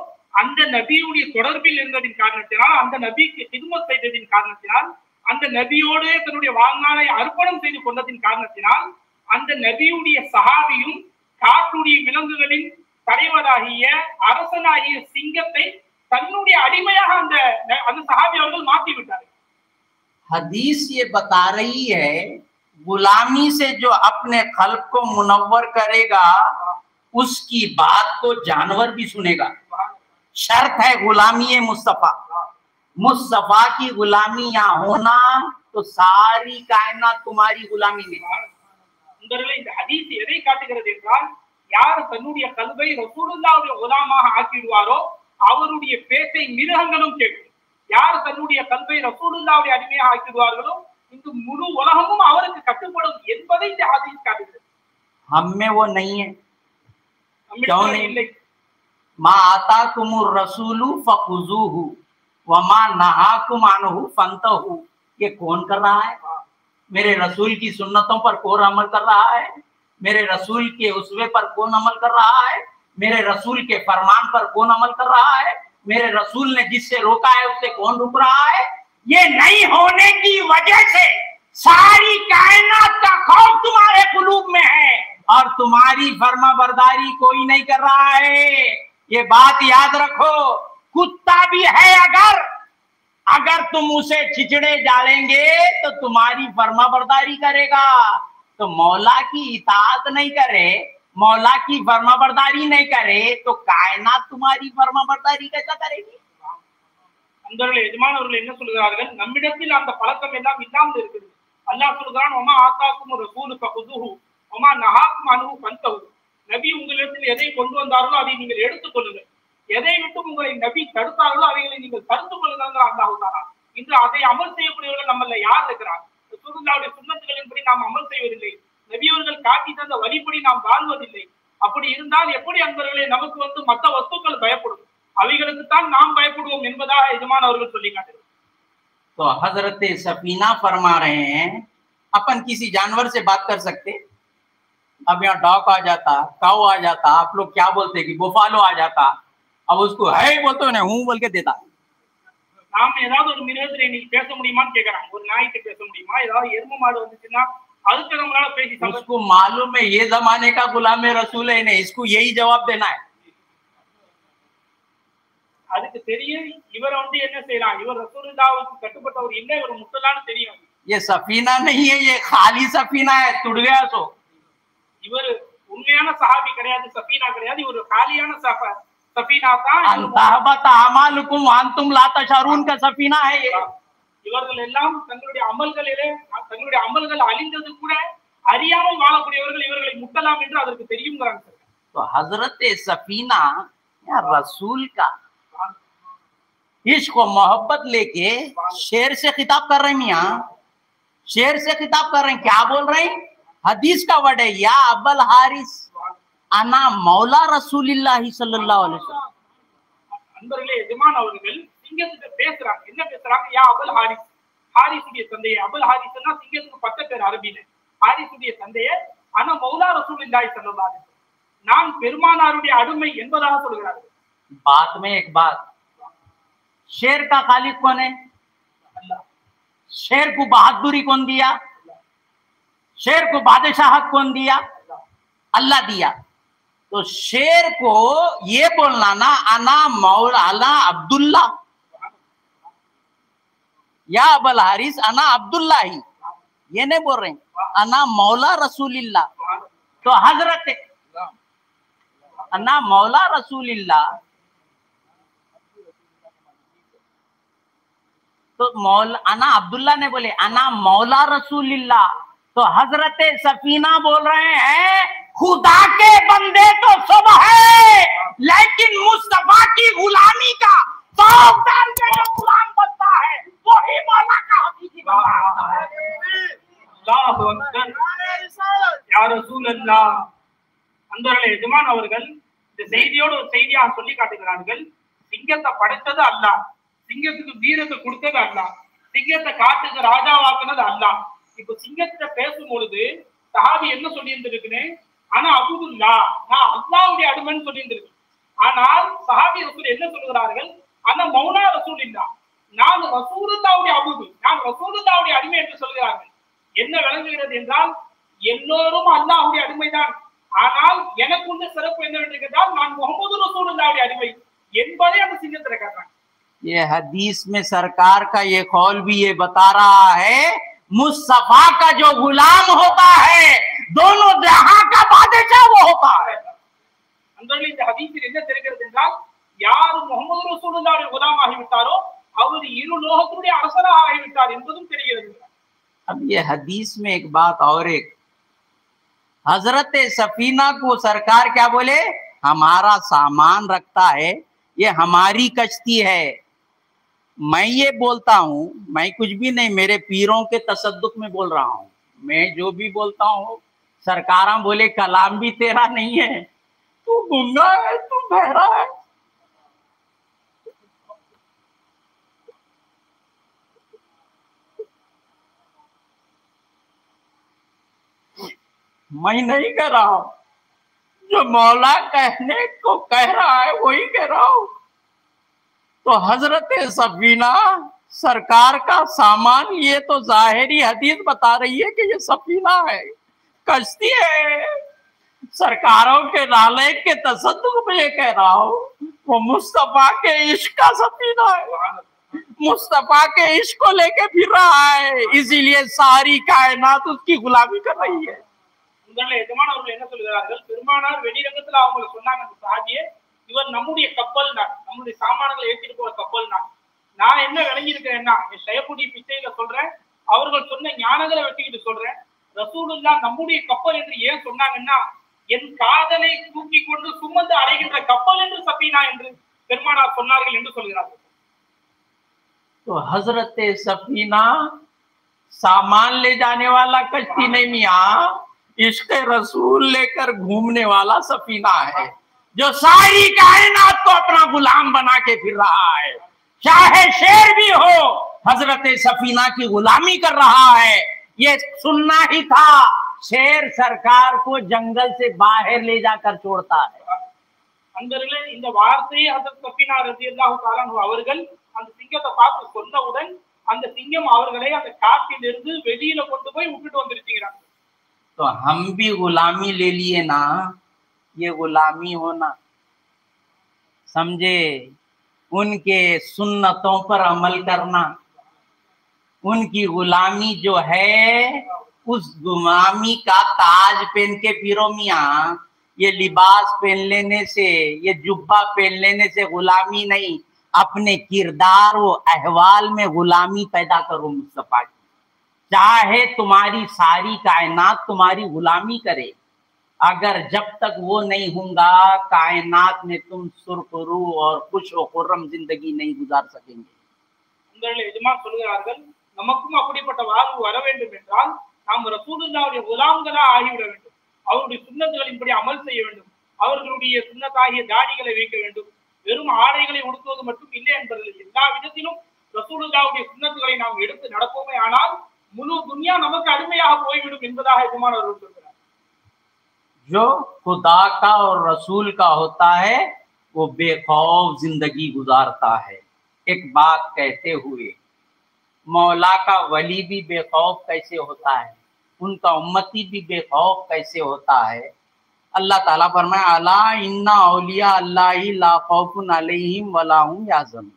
அந்த நபியுடைய தொடர்பில் இருந்ததின் காரணத்தினால், அந்த நபிக்கு ஹித்மத் செய்ததின் காரணத்தினால், அந்த நபியோடு தன்னுடைய வாழ்நாளை அர்ப்பணம் செய்து கொண்டதின் காரணத்தினால், அந்த நபியுடைய சஹாபியும் காட்டுடைய விலங்குகளின் தலைவராகிய அரசனாகிய சிங்கத்தை தன்னுடைய அடிமையாக அந்த சஹாபி அவர்கள் மாற்றி விட்டார்கள். हदीस ये बता रही है, गुलामी से जो अपने खल्क को मुनव्वर करेगा उसकी बात को जानवर भी सुनेगा। शर्त है गुलामी मुस्तफा, मुस्तफा की गुलामी यहाँ होना तो सारी कायनात तुम्हारी गुलामी में। இந்த ஹதீஸ் எதை காட்டுகிறது என்றால், யார் தன்னுடைய கல்வை ரசூலுல்லாஹ்வுடைய குலாமாக ஆக்கிடுவாரோ அவருடைய பேச்சை மிருகங்களும் கேட்கும். யார் தன்னுடைய கல்வை ரசூலுல்லாஹ்வுடைய அடிமையாக ஆக்கிடுவார்களோ இந்த முழு உலகமும் அவருக்கு கட்டுப்படும் என்பதை இந்த ஹதீஸ் காட்டுகிறது. हमें वो नहीं है, क्यों नहीं? मा आताकुमुर रसूलु फखुजुहु व मा नहाकुम अन्हु फंतहु। ये कौन कर रहा है? मेरे रसूल की सुन्नतों पर कौन अमल कर रहा है? मेरे रसूल के उसवे पर कौन अमल कर रहा है? मेरे रसूल के फरमान पर कौन अमल कर रहा है? मेरे रसूल ने जिससे रोका है उससे कौन रुक रहा है? ये नहीं होने की वजह से सारी कायनात का खौफ तुम्हारे कुलूब में है और तुम्हारी फर्मा बरदारी कोई नहीं कर रहा है। ये बात याद रखो, कुत्ता भी है अगर तुम उसे छिचड़े डालेंगे तो तुम्हारी फर्मा बरदारी करेगा। तो मौला की इताअत नहीं करे, मौला की फर्मा बरदारी नहीं करे तो कायनात तुम्हारी फर्मा बरदारी कैसा करेगी? அன்பர்களே, எஜமான் அவர்கள் என்ன சொல்கிறார்கள், நம்மிடத்தில் அந்த பழக்கம் எல்லாம் இல்லாமல் இருக்குது. அல்லாஹ் சொல்கிறான், ஒமா ஆத்தாக்கும் ரசூலு ஃபகுதுஹு ஒமா நஹாக்கும் அன்ஹு ஃபந்தஹு. நபி உங்களிடத்தில் எதை கொண்டு வந்தார்களோ அதை நீங்கள் எடுத்துக் கொள்ளுங்கள், எதை விட்டு உங்களை நபி தடுத்தார்களோ அவைகளை நீங்கள் தடுத்து கொள்ளுங்கள். அல்லாஹ் தானா இன்று அதை அமல் செய்யக்கூடியவர்கள் நம்மள யார் இருக்கிறார்? ரசூலுல்லாஹ்வுடைய சுன்னத்துகளின்படி நாம் அமல் செய்வதில்லை, நபியவர்கள் காட்டி தந்த வழிபடி நாம் வாழ்வதில்லை. அப்படி இருந்தால் எப்படி அன்பர்களே நமக்கு மற்ற வஸ்துக்கள் பயப்படும், அவைகளுக்கு தான் நாம் பயப்படுவோம் என்பதாக எஜமான் அவர்கள் சொல்லி காட்டுகிறார். तो हजरत सफीना फरमा रहे हैं, अपन किसी जानवर से बात कर सकते? अब यहाँ डॉग आ जाता, काऊ आ जाता, आप लोग क्या बोलते कि बुफालो आ जाता, अब उसको है बोलते ना हूँ बोल के देता। நாம ஏதாவது ஒரு மிருகத்துல இன்னைக்கு பேச முடியுமான்னு கேக்குறாங்க, ஒரு நாய்க்கு பேச முடியுமா? ஏதாவது எருமை மாடு வந்துச்சுன்னா அதுக்கு நம்மளால பேசி उसको मालूम है ये जमाने का गुलाम रसूल है, नहीं इसको यही जवाब देना है। அதுக்கு தெரியும் இவர் என்ன செய்யறான், இவர் ரசூலுல்லாஹ்வுக்கு கட்டுப்பட்டவர் இல்லை, இவர் முத்தலான்னு தெரியும். ये सफीना नहीं है, ये खाली सफीना है, टूट गया सो। இவர் உண்மையான சஹாபி கிடையாது, சஃபீனா கிடையாது, இவர் காலியான சஃபீனா தான். अंतहबत अमालुकुम अंतुम ला तशरून का सफीना है ये। இவர்கள் எல்லாம் தங்களுடைய அமல்கள் அழிந்தது கூட அறியாமல் வாழக்கூடியவர்கள் இவர்களை முட்டலாம் என்று அதற்கு தெரியுங்கிறாங்க. तो हजरत सफीना या रसूल का इश्क और मोहब्बत लेके शेर से खिताब कर रहे हैं, मियां शेर से खिताब कर रहे हैं। क्या बोल रहे हैं? हदीस का वर्ड है, या अबल हारिस अना मौला रसूलिल्लाहि सल्लल्लाहु अलैहि वसल्लम। அன்பர்களே, எஜமான் அவர்கள் சிங்கத்துக்கு பேசுறாங்க. என்ன பேசுறாங்க? யா அபுல் ஹாரிஸ், ஹாரிஸுடைய தந்தையே. அபுல் ஹாரிஸ்னா சிங்கத்துக்கு 10 பேர் அரபியில. ஹாரிஸுடைய தந்தையே, ஆனா மௌலா ரசூலுல்லாஹி ஸல்லல்லாஹு அலைஹி வஸல்லம் நான் பெருமானாருடைய அடிமை என்பதாக சொல்கிறார்கள். बात में एक बात, शेर का खालिक कौन है? अल्लाह। शेर को बहादुरी कौन दिया? शेर को बादशाहत कौन दिया? अल्लाह दिया। तो शेर को ये बोलना ना अना मौलाना अब्दुल्ला या अबल हारिस अना अब्दुल्ला ही, ये नहीं बोल रहे अना मौला रसूलिल्लाह। तो हजरत अना मौला रसूलिल्लाह, तो मौला अना अब्दुल्ला ने बोले अना मौला रसूलिल्लाह। तो हजरत सफीना बोल रहे हैं खुदा के बंदे तो सब है, लेकिन मुस्तफा की गुलामी का सौंप डाल के जो गुलाम बनता है वही मौला का हकीकी बनता है। அல்லாஹு அக்பர். யா ரசூலல்லாஹ். அன்பர்களே, எஜமான் அவர்கள் இந்த செய்தியோடு ஒரு செய்தியாக சொல்லி காட்டுகிறார்கள். சிங்கத்தை படைத்தது அல்லாஹ், சிங்கத்துக்கு வீரத்தை கொடுத்தது அல்லாஹ், சிங்கத்தை காட்டுக்கு ராஜாவாக்குனது அல்லாஹ். இப்ப சிங்கத்தை பேசும் பொழுது சஹாபி என்ன சொல்லி இருந்திருக்குன்னு, ஆனா அபுதுல்லா நான் அல்லாஹ்வுடைய அடிமைன்னு சொல்லி இருந்திருக்கு. ஆனால் சஹாபி ரசூல் என்ன சொல்கிறார்கள்? ஆனா மௌலா ரசூலில்லா, நான் ரசூலுல்லாஹ்வுடைய அபுது, நான் ரசூலுல்லாஹ்வுடைய அடிமை என்று சொல்கிறார்கள். என்ன விளங்குகிறது என்றால் எல்லோரும் அல்லாஹ்வுடைய அடிமைதான். ஆனால் எனக்கு உள்ள சிறப்பு என்னவென்று கேட்டால் நான் முஹம்மது ரசூலுல்லாஹ்வுடைய அடிமை என்பதை அந்த சிங்கத்தில் காட்டுறாங்க. ये हदीस में सरकार का ये कौल भी ये बता रहा है मुस्तफा का जो गुलाम होता है दोनों जहां का बादशाह वो होता है। அன்பர்களே, இந்த ஹதீஸில் என்ன தெரிகிறது என்றால் யார் முஹம்மது ரசூலுல்லாஹ்வுடைய குலாம் ஆகிவிட்டாரோ அவர் இரு லோகத்துடைய அரசராக ஆகிவிட்டார் என்பதும் தெரிகிறது. अब ये हदीस में एक बात और, एक हजरत सफीना को सरकार क्या बोले? हमारा सामान रखता है, ये हमारी कश्ती है। मैं ये बोलता हूँ, मैं कुछ भी नहीं, मेरे पीरों के तसद्दुक में बोल रहा हूँ। मैं जो भी बोलता हूँ सरकारा बोले कलाम भी तेरा नहीं है, तू गूंगा है, तू बहरा है। मैं नहीं कह रहा हूं, जो मौला कहने को कह रहा है वही कह रहा हूं। तो हजरत सफीना सरकार का सामान, ये तो जाहिरी हदीस बता रही है कि ये सफीना है, कश्ती है। सरकारों के नाले के तसद्दुक में ये कह रहा हूं, वो मुस्तफा के इश्क का सफीना है, मुस्तफा के इश्क को लेके फिर रहा है, इसीलिए सारी कायनात उसकी गुलामी कर रही है। எஜமான் அவர்கள் என்ன சொல்கிறார்கள்? பெருமானார் வெளிரங்கத்துல அவங்க சொன்னாங்க, அந்த சஹாபியே, இவர் நம்முடைய கப்பல் தான், நம்முடைய சாமான்களை ஏற்றிட்டு போற கப்பல் தான். நான் என்ன விளங்கியிருக்கிறேன்னா, என் ஷயபுடி பிச்சையில சொல்றேன், அவர்கள் சொன்ன ஞானங்களை வச்சுக்கிட்டு சொல்றேன், ரசூலுல்லாஹ் நம்முடைய கப்பல் என்று ஏன் சொன்னாங்கன்னா, என் காதலை தூக்கி கொண்டு சுமந்து அடைகின்ற கப்பல் என்று சஃபீனா என்று பெருமானார் சொன்னார்கள் என்று சொல்கிறார்கள். तो हजरत सफीना सामान ले जाने वाला कश्ती नहीं मियां, इश्क रसूल लेकर घूमने वाला सफीना है, जो सारी कायनात को अपना गुलाम बना के फिर रहा है। चाहे शेर भी हो, हजरत सफीना की गुलामी कर रहा है। ये सुनना ही था, शेर सरकार को जंगल से बाहर ले जाकर छोड़ता है। அன்பர்களே, இந்த வார்த்தையை ஹஜ்ரத் சஃபீனா ரலியல்லாஹு தஆலா அவர்கள் அந்த சிங்கத்தை பார்த்து சொன்னவுடன் அந்த சிங்கம் அவர்களை அந்த காட்டிலிருந்து வெளியில கொண்டு போய் விட்டுட்டு வந்துருச்சுங்கிறாங்க. तो हम भी गुलामी ले लिए ना, ये गुलामी होना, समझे? उनके सुन्नतों पर अमल करना, उनकी गुलामी जो है, उस गुलामी का ताज पहन के फिरो मियां, ये लिबास पहन लेने से, ये जुब्बा पहन लेने से गुलामी नहीं, अपने किरदार व अहवाल में गुलामी पैदा करो मुस्तफा की। चाहे तुम्हारी सारी कायनात तुम्हारी गुलामी करे, अगर जब तक वो नहीं होगा कायनात में तुम सुरखरू और खुश व खुर्रम जिंदगी नहीं गुजार सकेंगे। எஜமான் சொல்கிறார்கள், நமக்கும் அப்படிப்பட்ட வாழ்வு வர வேண்டும் என்றால் நாம் ரசூலுல்லாஹ்வுடைய குலாம்களா ஆகிவிட வேண்டும், அவருடைய சுன்னத்துகளின்படி அமல் செய்ய வேண்டும், அவர்களுடைய சுன்னத்தாகிய தாடிகளை வைக்க வேண்டும், வெறும் ஆடைகளை உடுத்துவது மட்டும் இல்லை என்பதில் எல்லா விதத்திலும் ரசூலுல்லாஹ்வுடைய சுன்னத்துகளை நாம் எடுத்து நடப்போமே ஆனால் முழு துன்யா நமக்கு அடிமையாக போய்விடும் என்பதாக எஜமான் அவர்கள் சொல்கிறார். जो खुदा का और रसूल का होता है वो बेखौफ जिंदगी गुजारता है। एक बात कहते हुए, मौला का वली भी बेखौफ कैसे होता है, उनका उम्मती भी बेखौफ कैसे होता है। अल्लाह ताला फरमाए अला इन्ना औलिया अल्लाही ला खौफुन अलैहिम वला हुम याहज़नून,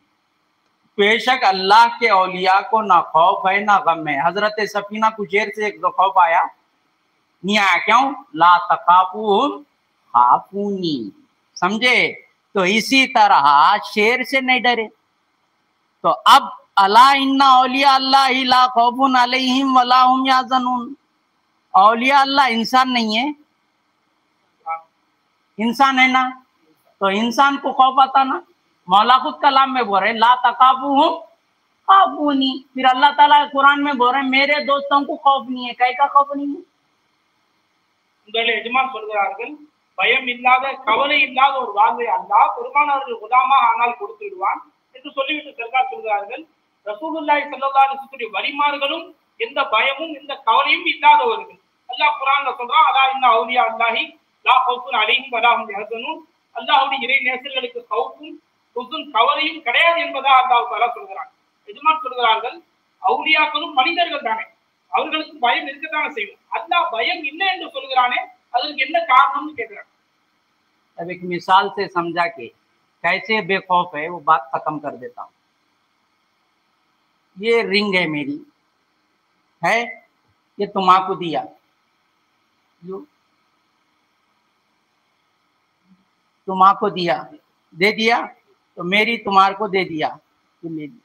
बेशक अल्लाह के औलिया को ना खौफ है ना गम है। हजरत सफीना कुचेर से एक खौफ आया नहीं आया, क्यों? ला तकाफूहुम खाफूनी, समझे? तो इसी तरह शेर से नहीं डरे। तो अब अला इन्ना औलिया अल्लाही ला खौफुन अलैहिम वला हुम याहज़नून, औलिया अल्लाह इंसान नहीं है, इंसान है ना, तो इंसान को खौफ आता ना। मौला खुद कलाम में बोल रहे ला तकाफूहुम खाफूनी, फिर अल्लाह ताला कुरान में बोल रहे मेरे दोस्तों को खौफ नहीं है। कई का खौफ नहीं है? உங்கள் எஜமான் சொல்கிறார்கள், பயம் இல்லாத கவலை இல்லாத ஒரு வாழ்வை அல்லாஹ் பெருமானாருக்கு குலாமாக ஆனால் கொடுத்து விடுவான் என்று சொல்லிவிட்டு சர்க்கார் சொல்கிறார்கள், ரசூலுல்லாஹி ஸல்லல்லாஹு அலைஹி வஸல்லம் வலிமார்களும் எந்த பயமும் எந்த கவலையும் இல்லாதவர்கள். அல்லாஹ் குர்ஆன்ல சொல்றான் அலா இன்ன அவுலியா அல்லாஹி லா கௌஃபுன் அலைஹிம் வலா ஹும் யஹ்சனூன், அல்லாஹ்வுடைய இறை நேசர்களுக்கு கௌஃபும் ஹுஸ்ன் கவலையும் கிடையாது என்பதாக அல்லாஹ் தஆலா சொல்கிறான். எஜமான் சொல்கிறார்கள், அவுலியாக்களும் மனிதர்கள் தானே, அவர்களுக்கு பயம் இருக்கத்தானே செய்யும், அல்லாஹ் பயம் இல்லை என்று சொல்கிறானே அதற்கு என்ன காரணம்னு கேட்கிறாங்க। अब एक मिसाल से समझा के कैसे बेखौफ है वो बात खत्म कर देता हूँ। ये रिंग है मेरी, है ये तुम्हारा दिया, जो तुम्हारा दिया, दे दिया तो मेरी तुम्हारे को दे दिया, तो मेरी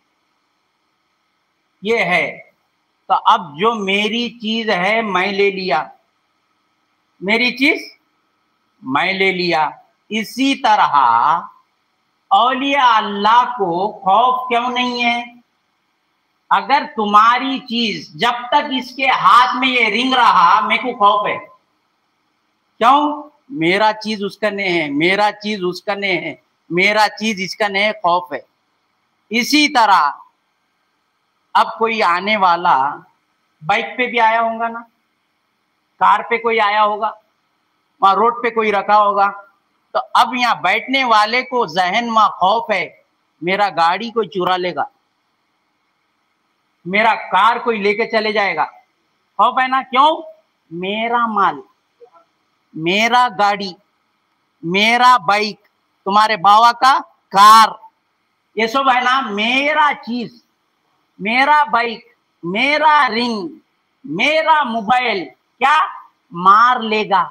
ये है। तो अब जो मेरी चीज है मैं ले लिया, मेरी चीज मैं ले लिया। इसी तरह औलिया अल्लाह को खौफ क्यों नहीं है? अगर तुम्हारी चीज जब तक इसके हाथ में ये रिंग रहा मेरे को खौफ है, क्यों? मेरा चीज उसका नहीं है, मेरा चीज उसका नहीं है, मेरा चीज इसका नहीं है, खौफ है। इसी तरह अब कोई आने वाला बाइक पे भी आया होगा ना, कार पे कोई आया होगा, वहां रोड पे कोई रखा होगा, तो अब यहाँ बैठने वाले को जहन में खौफ है मेरा गाड़ी कोई चुरा लेगा, मेरा कार कोई लेके चले जाएगा, खौफ है ना। क्यों? मेरा माल, मेरा गाड़ी, मेरा बाइक, तुम्हारे बाबा का कार, ये सब है ना मेरा चीज, मेरा बाइक, मेरा रिंग, मेरा मोबाइल, क्या मार लेगा,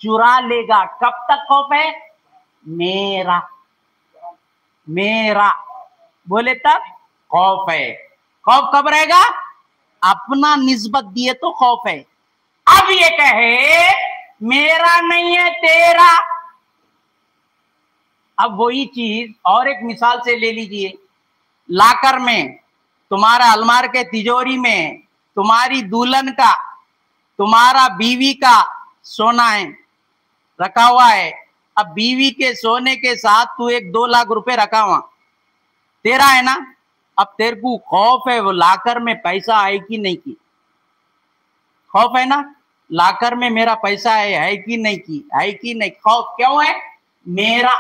चुरा लेगा। कब तक खौफ है? मेरा, मेरा बोले तब खौफ है। खौफ कब रहेगा? अपना निस्बत दिए तो खौफ है। अब ये कहे मेरा नहीं है तेरा, अब वही चीज और एक मिसाल से ले लीजिए। लाकर में तुम्हारा अलमार के तिजोरी में तुम्हारी दुल्हन का, तुम्हारा बीवी का सोना है रखा हुआ है। अब बीवी के सोने के साथ तू 1-2 लाख रुपए रखा हुआ, तेरा है ना। अब तेरे को खौफ है वो लाकर में पैसा है कि नहीं की, खौफ है ना, लाकर में मेरा पैसा है कि नहीं की, है कि नहीं, खौफ क्यों है? मेरा,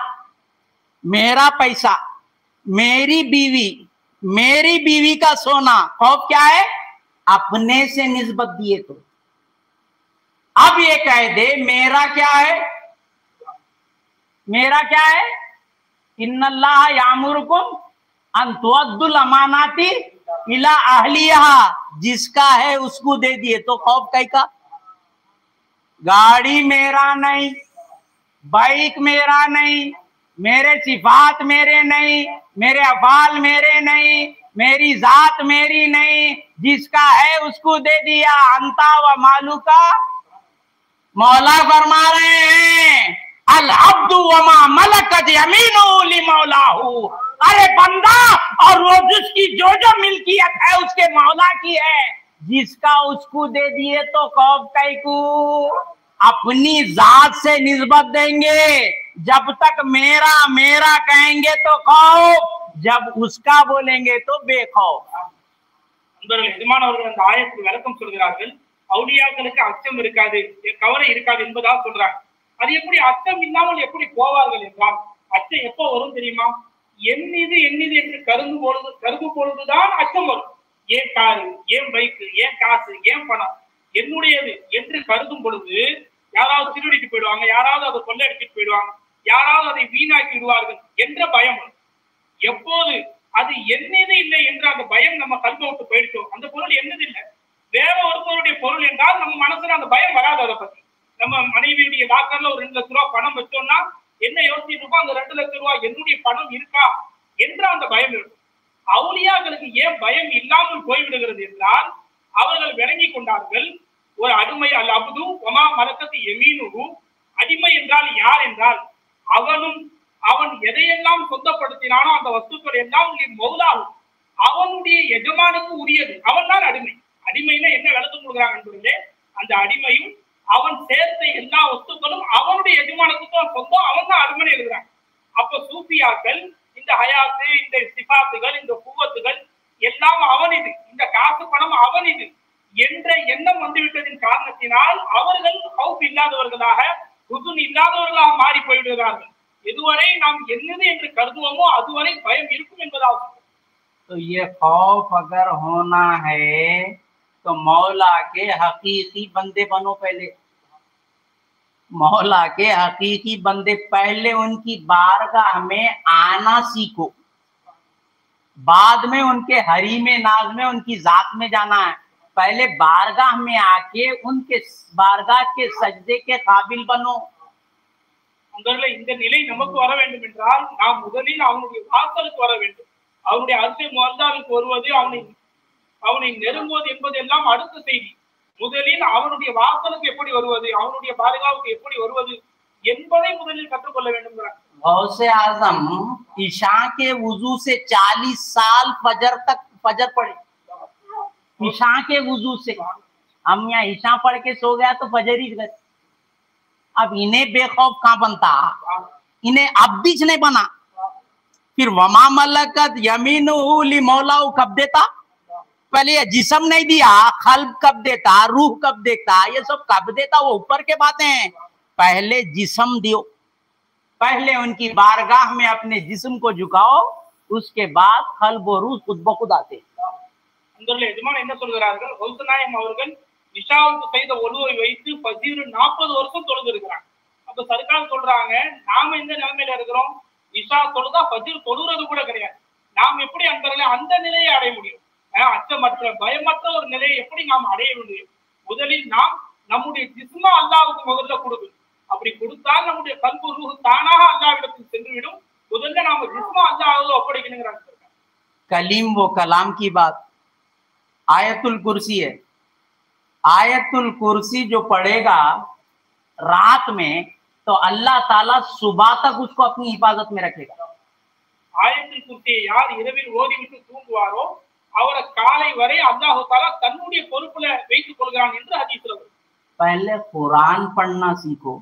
मेरा पैसा, मेरी बीवी, मेरी बीवी का सोना, खौफ क्या है? अपने से निस्बत दिए तो। अब ये कह दे मेरा क्या है, मेरा क्या है? इन्नल्लाह यामुरुकुम अन तुअद्दुल अमानाती इला अहलिहा, जिसका है उसको दे दिए तो खौफ कई का? गाड़ी मेरा नहीं, बाइक मेरा नहीं, मेरे सिफात मेरे नहीं, मेरे अफाल मेरे नहीं, मेरी जात मेरी नहीं, जिसका है उसको दे दिया। अंता व मालू का मौला फरमा रहे हैं अल अब्दु वमा मलकत यमीनु लिमौलाहु, अरे बंदा और वो जिसकी जो जो मिल्कियत है उसके मौला की है, जिसका उसको दे दिए तो खौफ कैकू। अपनी जात से निस्बत देंगे, जब तक मेरा मेरा कहेंगे तो खौफ, जब उसका बोलेंगे तो बेखौफ। எஜமானவர்கள் அந்த ஆயத்துக்கு விளக்கம் சொல்கிறார்கள், அவுலியாக்களுக்கு அச்சம் இருக்காது, கவலை இருக்காது என்பதாக சொல்றாங்க. அது எப்படி அச்சம் இல்லாமல் எப்படி போவார்கள் என்றால், அச்சம் எப்போ வரும் தெரியுமா? எண்ணிது என்று கருதும் பொழுதுதான் அச்சம் வரும். ஏன் காரு, ஏன் பைக்கு, ஏன் காசு, ஏன் பணம் என்னுடையது என்று கருதும் பொழுது யாராவது திருடிட்டு போயிடுவாங்க, யாராவது அதை கொள்ளையடிச்சிட்டு போயிடுவாங்க, யாராவது அதை வீணாக்கி விடுவார்கள் என்ற பயம். எப்போது அது என்னது இல்லை என்ற அந்த பயம் நம்ம கல்வை விட்டு போயிடுச்சோம், அந்த பொருள் என்னது இல்லை வேற ஒருத்தருடைய பொருள் என்றால் நம்ம மனசுல அந்த பயம் வராது. அதை பத்தி நம்ம மனைவியுடைய லாக்கர்ல ஒரு 2 லட்ச ரூபாய் பணம் வச்சோம்னா என்ன யோசிச்சுட்டு இருக்கோம், அந்த 2 லட்ச ரூபாய் என்னுடைய பணம் இருக்கா என்ற அந்த பயம் இருக்கும். அவுலியாக்களுக்கு ஏன் பயம் இல்லாமல் போய்விடுகிறது என்றால், அவர்கள் விளங்கி கொண்டார்கள் ஒரு அடிமை அல் அப்து வமா மலக்கத்து யமீனுஹு, அடிமை என்றால் யார் என்றால் அவன் எதையெல்லாம் சொந்தப்படுத்தினானோ அந்த வஸ்துக்கள் எல்லாம் மௌலாவும் அவனுடைய எஜமானுக்கு உரியது. அவன் தான் அடிமை. அடிமைன்னா என்ன விளக்கம் கொடுக்குறாங்க என்பதிலே, அந்த அடிமையும் அவன் சேர்த்த எல்லா வஸ்துக்களும் அவனுடைய எஜமானுக்கு தான் சொந்தம், அவன் தான் அடிமை எழுதுறாங்க. அப்ப சூஃபியாக்கள் இந்த ஹயாத்து, இந்த சிபாத்துகள், இந்த குவத்துகள் எல்லாம் அவனிது, இந்த காசு பணம் அவனிது என்ற எண்ணம் வந்துவிட்டதின் காரணத்தினால் அவர்கள் ஹவுப் இல்லாதவர்களாக, ஹுசுன் இல்லாதவர்களாக மாறி போய்விடுகிறார்கள். எதுவரை நாம் என்னது என்று கருதுவோமோ அதுவரை பயம் இருக்கும் என்பதாகும். तो ये खौफ अगर होना है तो मौला के हकीकी बंदे बनो। पहले मौला के हकीकी बंदे, पहले उनकी बारगाह में आना सीखो, बाद में उनके हरी में नाज में उनकी जात में जाना है। पहले बारगाह में आके उनके बारगाह के सजदे के काबिल बनो। இந்த நிலை நமக்கு வர வேண்டும் என்றால் நாம் முதலில் அவனுடைய வாசலுக்கு வர வேண்டும். அவனுடைய அரிசி மொல்லாவுக்கு வருவது, அவனை நெருங்குவது என்பதெல்லாம் அடுத்த செய்தி. முதலில் அவனுடைய வாசலுக்கு எப்படி வருவது, அவனுடைய பாதுகாப்புக்கு எப்படி வருவது என்பதை முதலில் கற்றுக்கொள்ள வேண்டும். गौसे आजम ईशा के वुजू से 40 साल फजर पढ़े। ईशा के वुजू से हम यहाँ ईशा पढ़ के सो गया तो फजर ही गए। अब इन्हें बेखौफ कहाँ बनता, इन्हें अब बीच नहीं बना। फिर वमा मलकत यमीनुहु ली मौलाहु कब देता, पहले ये जिस्म नहीं दिया, खल्ब कब देता, रूह कब देता, ये सब कब देता, वो ऊपर के बातें हैं। पहले जिस्म दियो, पहले उनकी बारगाह में अपने जिस्म को झुकाओ, उसके बाद खल्ब और रूह खुद ब खुद आते। எஜமான் என்ன சொல்கிறார்கள், ஹவுசநாயம் அவர்கள் இஷாவுக்கு செய்த ஒழுவை வைத்து ஃபஜ்ர் 40 வருஷம் தொழுது இருக்கிறாங்க. அப்ப சர்க்கார் சொல்றாங்க, நாம இந்த நிலைமையில இருக்கிறோம், இஷா தொழுதா ஃபஜ்ர் தொழுறது கூட கிடையாது. நாம் எப்படி அந்த நிலையை அடைய முடியும்? அச்சமற்ற பயமற்ற ஒரு நிலையை எப்படி நாம் அடைய முடியும்? முதலில் நாம் நம்முடைய ஜிஸ்மா அல்லாஹ்வுக்கு முதல்ல கொடுக்கணும். அப்படி கொடுத்தால் நம்முடைய கல்பு ரூஹ் தானாக அல்லாஹ்விடத்தில் சென்றுவிடும். முதல்ல நாம ஜிஸ்மா அல்லாஹ்வுக்கு ஒப்படைக்கணுங்கிறாங்க. कलीम वो कलाम की बात, आयतुल कुर्सी है। आयतुल कुर्सी जो पढ़ेगा रात में तो अल्लाह ताला सुबह तक उसको अपनी हिफाजत में रखेगा। ஆயத்துல் குர்சியை யார் இரவில் ஓதிவிட்டு தூங்குவாரோ அவரை காலை வரை அல்லாஹ் தஆலா தன்னுடைய பொறுப்புல வைத்துக் கொள்கிறான் என்று ஹதீஸ்ல வருது. पहले कुरान पढ़ना सीखो,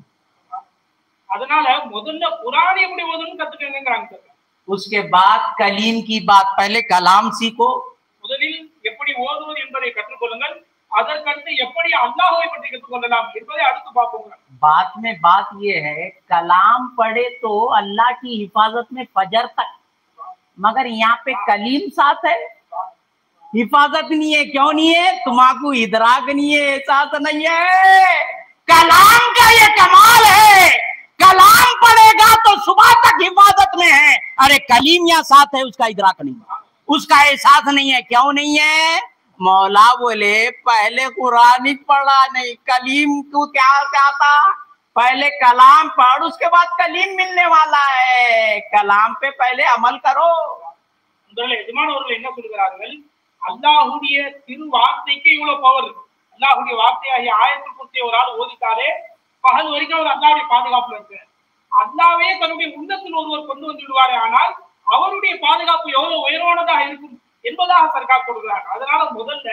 அதனால முதல்ல குர்ஆனை எப்படி ஓதணும்னு கத்துக்கங்கங்கறாங்க சார். उसके बाद कलीम की बात, पहले कलाम सीखो, முதலில் எப்படி ஓதுவது என்பதை கற்றுக்கொள்ளுங்கள், அதற்கடுத்து எப்படி அல்லாஹ்வை பற்றி கற்றுக்கொள்ளலாம் என்பதை அடுத்து பார்ப்போம். बात में बात ये है, कलाम पढ़े तो अल्लाह की हिफाजत में फजर तक, मगर यहाँ पे कलीम साथ है, हिफाजत नहीं है। क्यों नहीं है? तुम्हारा इदराक नहीं है, एहसास नहीं है। कलाम का ये कमाल है, कलाम पढ़ेगा तो सुबह तक हिफाजत में है। अरे कलीम यहाँ साथ है, उसका इदराक नहीं, उसका एहसास नहीं है। क्यों नहीं है? मौला बोले पहले कुरान ही पढ़ा नहीं, कलीम को क्या था, पहले कलाम पढ़, उसके बाद कलीम मिलने वाला है। कलाम पे पहले अमल करो। எஜமான் அவர்கள் என்ன சொல்கிறார்கள், அல்லாஹ்வுடைய திருவார்த்தைக்கு இவ்வளவு பவர் இருக்கு. அல்லாஹ்வுடைய வார்த்தையாகிய ஆயத்துல் குர்சியை ஒரு ஆள் ஓதிட்டாலே பகல் வரைக்கும் அவர் அல்லாஹ்வுடைய பாதுகாப்புல இருக்கு. அல்லாஹ்வே தன்னுடைய உள்ளத்தில் ஒருவர் கொண்டு வந்து விடுவாரே, ஆனால் அவருடைய பாதுகாப்பு எவ்வளவு உயர்வானதாக இருக்கும் என்பதாக சர்க்கார் சொல்கிறார். அதனால முதல்ல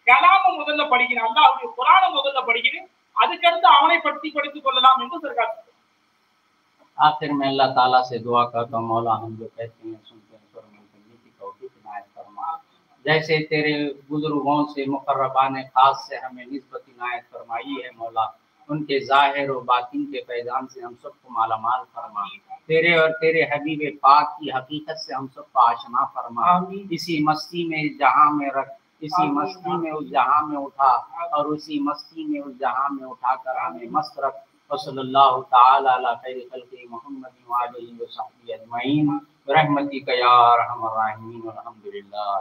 கலாம முதல்ல படிக்கணும், அல்லாஹ்வுடைய குர்ஆனை முதல்ல படிக்கணும், அதுக்கடுத்து அவனை பற்றி படித்துக் கொள்ளலாம் என்று சர்க்கார் சொல்றார். आखिर में अल्लाह ताला से दुआ करता हूं, मौला हम जो कहते हैं सुनते हैं पर अमल करने की तौफीक इनायत फरमा। जैसे तेरे बुजुर्गों से मुकर्रबान खास से हमें निस्बत इनायत फरमाई है मौला, उनके ज़ाहिर और बातिन के फैज़ान से हम सबको मालामाल फरमा। तेरे और तेरे हबीब पाक की हकीकत से हम सबको आशना फरमा। इसी मस्ती में जहां में रख, इसी मस्ती में उस जहां में उठा और उसी मस्ती में उस जहां में उठाकर हमें मस्त रख। वसल्लल्लाहु तआला अला खैरि खल्क़ि मुहम्मद व आलिहि व सहबिहि अजमईन रहमतिक या अरहमर राहिमीन। अल्हम्दुलिल्लाह।